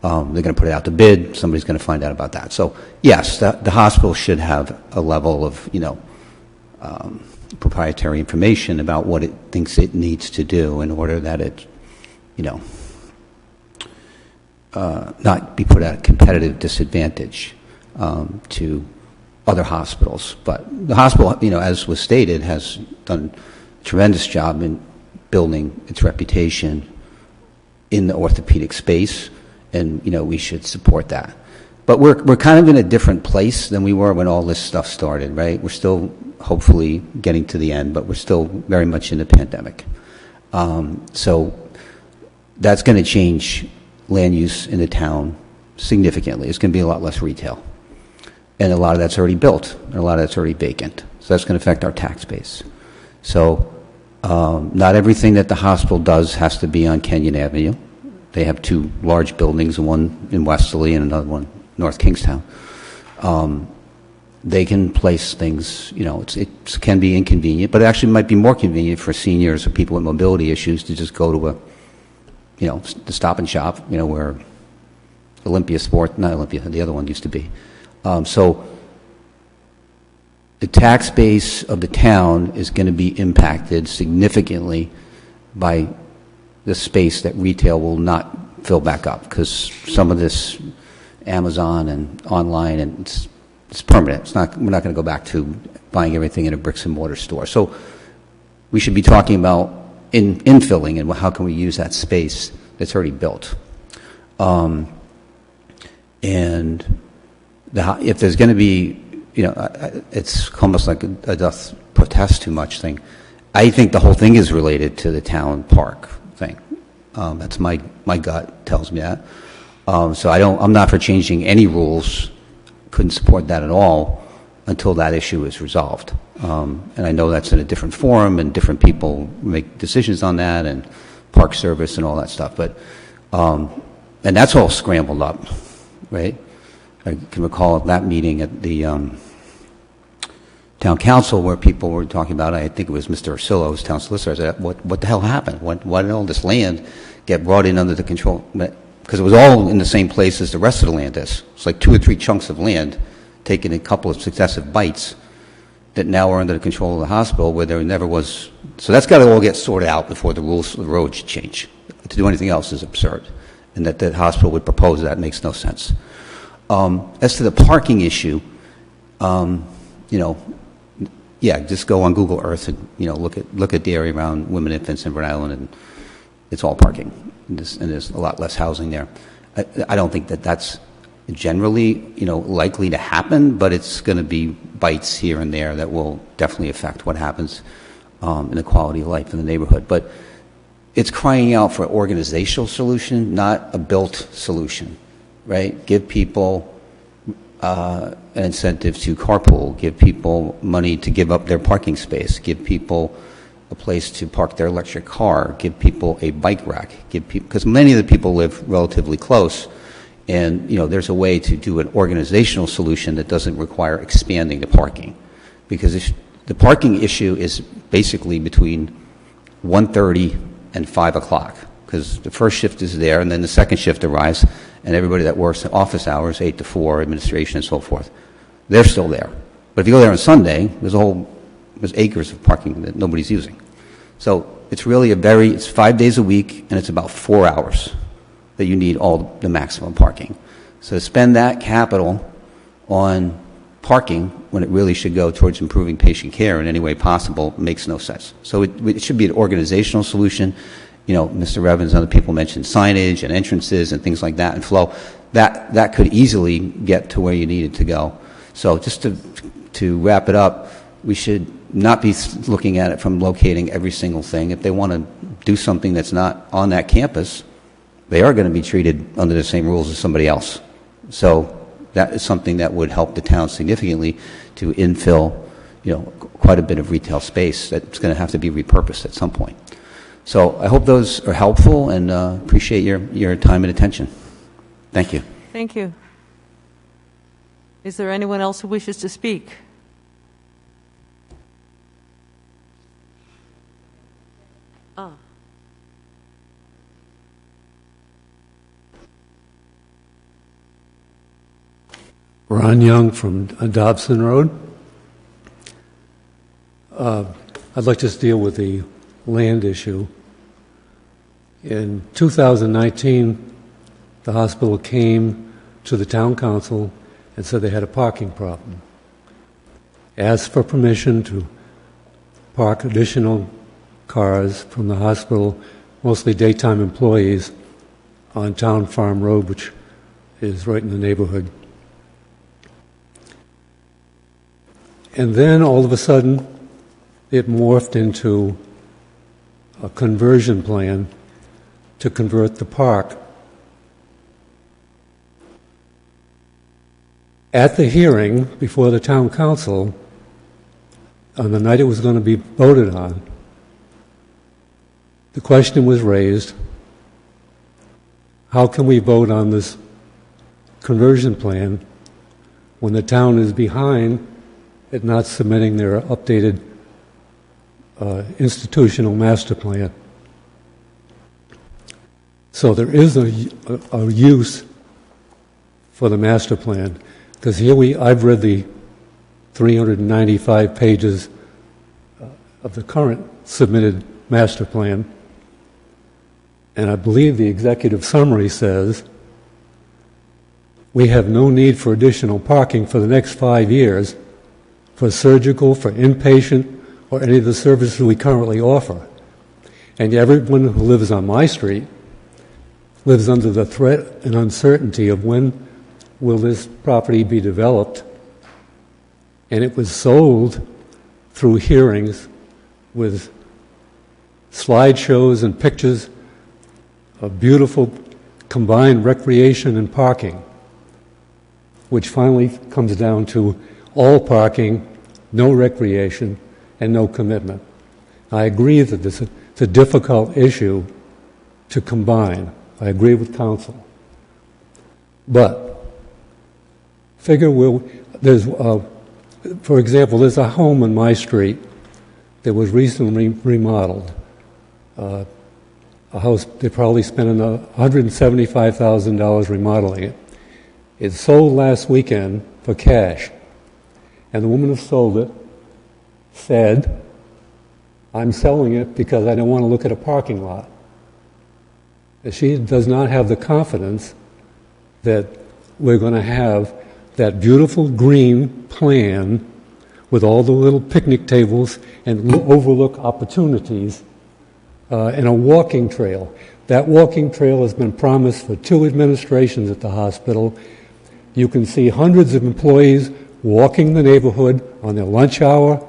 They're going to put it out to bid. Somebody's going to find out about that. So, yes, the hospital should have a level of, proprietary information about what it thinks it needs to do in order that it, not be put at a competitive disadvantage to other hospitals. But the hospital, as was stated, has done a tremendous job in building its reputation in the orthopedic space. And, we should support that. But we're kind of in a different place than we were when all this stuff started, right? We're still hopefully getting to the end, but we're still very much in the pandemic. So that's going to change land use in the town significantly. It's going to be a lot less retail. And a lot of that's already built, and a lot of that's already vacant. So that's going to affect our tax base. So not everything that the hospital does has to be on Kenyon Avenue. They have 2 large buildings, one in Westerly and another one North Kingstown. They can place things, it can be inconvenient, but it actually might be more convenient for seniors or people with mobility issues to just go to the Stop and Shop, where Olympia Sport, not Olympia, the other one used to be. So the tax base of the town is going to be impacted significantly by the space that retail will not fill back up, because some of this Amazon and online, and it's permanent. We're not going to go back to buying everything in a bricks and mortar store. So we should be talking about infilling and how can we use that space that's already built. And if there's going to be, it's almost like a doth protest too much thing. I think the whole thing is related to the town park thing. That's my gut tells me that. So I'm not for changing any rules. Couldn't support that at all until that issue is resolved. And I know that's in a different forum, and different people make decisions on that, and Park Service and all that stuff. But and that's all scrambled up, right? I can recall that meeting at the town council where people were talking about, I think it was Mr. Ursillo, town solicitor, I said, what the hell happened? Why did all this land get brought in under the control? because it was all in the same place as the rest of the land is. It's like 2 or 3 chunks of land taken in a couple of successive bites that now are under the control of the hospital where there never was. So that's got to all get sorted out before the rules of the road should change. To do anything else is absurd. And that the hospital would propose that makes no sense. As to the parking issue, just go on Google Earth and, look at the area around Women, Infants, and Rhode Island, and it's all parking. And there's a lot less housing there. I don't think that that's generally, likely to happen, but it's going to be bites here and there that will definitely affect what happens in the quality of life in the neighborhood. But it's crying out for an organizational solution, not a built solution, right? Give people an incentive to carpool, give people money to give up their parking space, give people a place to park their electric car, give people a bike rack, because many of the people live relatively close, and there's a way to do an organizational solution that doesn't require expanding the parking, because the parking issue is basically between 1:30 and 5 o'clock, because the first shift is there, and then the second shift arrives, and everybody that works office hours, 8 to 4, administration and so forth, they're still there. But if you go there on Sunday, there's acres of parking that nobody's using. So it's really it's 5 days a week, and it's about 4 hours that you need all the maximum parking. So to spend that capital on parking when it really should go towards improving patient care in any way possible makes no sense. So it should be an organizational solution. Mr. Revens and other people mentioned signage and entrances and things like that and flow. That could easily get to where you need it to go. So just to wrap it up, we should not be looking at it from locating every single thing. If they want to do something that's not on that campus, they are going to be treated under the same rules as somebody else. So that is something that would help the town significantly to infill, quite a bit of retail space that's going to have to be repurposed at some point. So I hope those are helpful, and appreciate your time and attention. Thank you. Thank you. Is there anyone else who wishes to speak? Ron Young from Dobson Road. I'd like to just deal with the land issue. In 2019, the hospital came to the town council and said they had a parking problem. Asked for permission to park additional cars from the hospital, mostly daytime employees, on Town Farm Road, which is right in the neighborhood. And then all of a sudden, it morphed into a conversion plan to convert the park. At the hearing before the town council, on the night it was going to be voted on, the question was raised, how can we vote on this conversion plan when the town is behind at not submitting their updated institutional master plan? So there is a use for the master plan, because I've read the 395 pages of the current submitted master plan, and I believe the executive summary says we have no need for additional parking for the next 5 years for surgical, for inpatient, or any of the services we currently offer. And everyone who lives on my street lives under the threat and uncertainty of when will this property be developed. And it was sold through hearings with slideshows and pictures of beautiful combined recreation and parking, which finally comes down to all parking, no recreation, and no commitment. I agree that it's a difficult issue to combine. I agree with council. But for example, there's a home on my street that was recently remodeled. a house, they probably spent $175,000 remodeling it. It sold last weekend for cash. And the woman who sold it said, I'm selling it because I don't want to look at a parking lot. And she does not have the confidence that we're going to have that beautiful green plan with all the little picnic tables and overlook opportunities and a walking trail. That walking trail has been promised for 2 administrations at the hospital. You can see hundreds of employees walking the neighborhood on their lunch hour,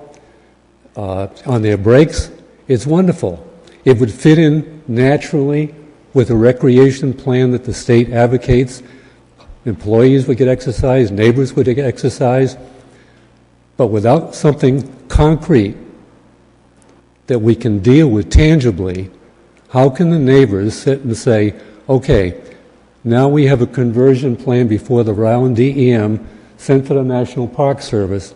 on their breaks. It's wonderful. It would fit in naturally with a recreation plan that the state advocates. Employees would get exercise, neighbors would get exercise, but without something concrete that we can deal with tangibly, how can the neighbors sit and say, okay, now we have a conversion plan before the Round DEM sent to the National Park Service.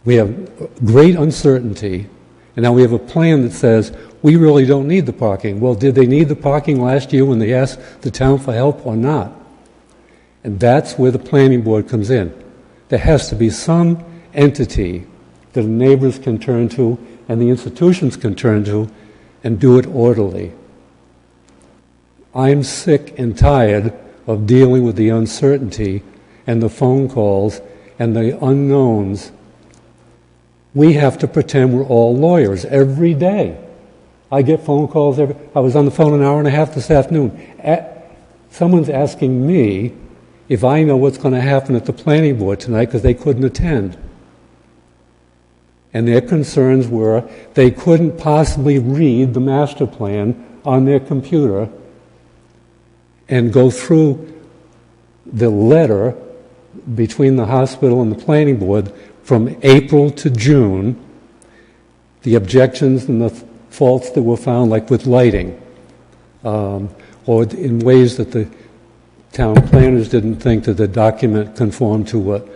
We have great uncertainty, and now we have a plan that says we really don't need the parking. Well, did they need the parking last year when they asked the town for help or not? And that's where the planning board comes in. There has to be some entity that the neighbors can turn to and the institutions can turn to and do it orderly. I'm sick and tired of dealing with the uncertainty and the phone calls and the unknowns. We have to pretend we're all lawyers every day. I get phone calls I was on the phone an hour and a half this afternoon. Someone's asking me if I know what's going to happen at the planning board tonight because they couldn't attend. And their concerns were they couldn't possibly read the master plan on their computer and go through the letter between the hospital and the planning board from April to June, the objections and the faults that were found, like with lighting, or in ways that the town planners didn't think that the document conformed to what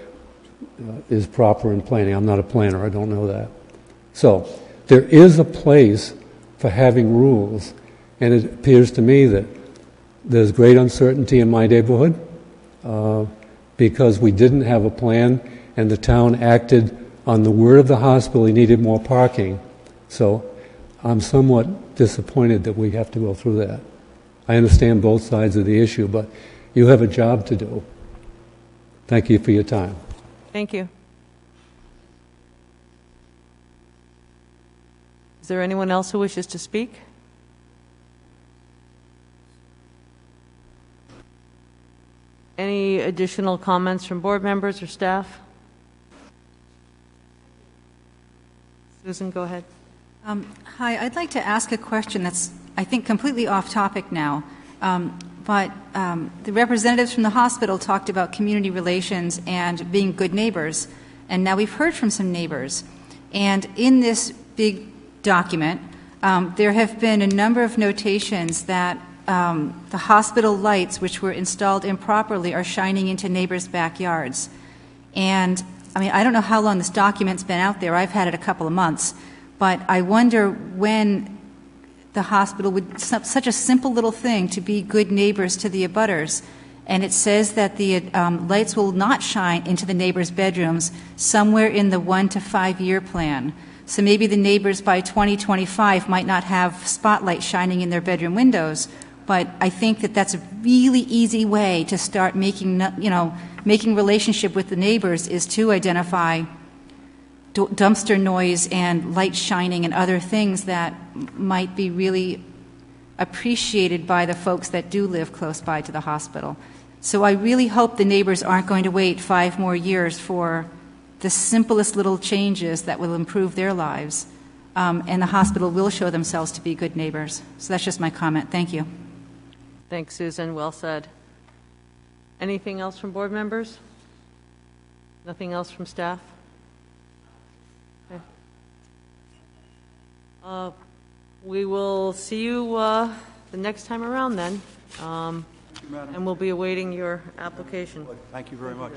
is proper in planning. I'm not a planner, I don't know that. So there is a place for having rules, and it appears to me that there's great uncertainty in my neighborhood because we didn't have a plan and the town acted on the word of the hospital he needed more parking. So I'm somewhat disappointed that we have to go through that. I understand both sides of the issue, but you have a job to do. Thank you for your time. Thank you. Is there anyone else who wishes to speak? Any additional comments from board members or staff? Susan, go ahead. Hi, I'd like to ask a question that's, I think, completely off topic now. But the representatives from the hospital talked about community relations and being good neighbors. And now we've heard from some neighbors. And in this big document, there have been a number of notations that the hospital lights, which were installed improperly, are shining into neighbors' backyards. And, I mean, I don't know how long this document's been out there. I've had it a couple of months. But I wonder when the hospital would, such a simple little thing to be good neighbors to the abutters. And it says that the lights will not shine into the neighbors' bedrooms somewhere in the 1 to 5 year plan. So maybe the neighbors by 2025 might not have spotlight shining in their bedroom windows. But I think that that's a really easy way to start making, making relationship with the neighbors is to identify dumpster noise and light shining and other things that might be really appreciated by the folks that do live close by to the hospital. So I really hope the neighbors aren't going to wait 5 more years for the simplest little changes that will improve their lives. And the hospital will show themselves to be good neighbors. So that's just my comment. Thank you. Thanks, Susan. Well said. Anything else from board members? Nothing else from staff? Okay. We will see you the next time around then, and we'll be awaiting your application. Thank you very much.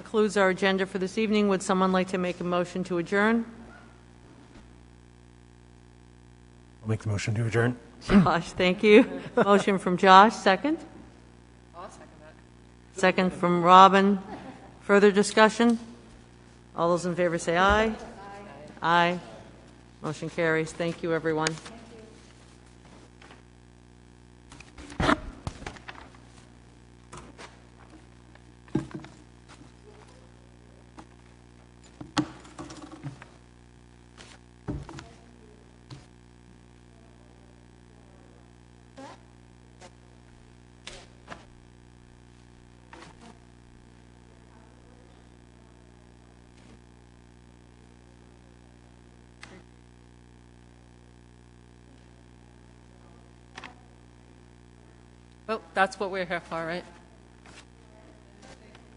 concludes our agenda for this evening. Would someone like to make a motion to adjourn? I'll make the motion to adjourn. Josh, thank you. Motion from Josh, second. I'll second that. Second from Robin. Further discussion? All those in favor say aye. Aye. Motion carries. Thank you, everyone. Well, that's what we're here for, right?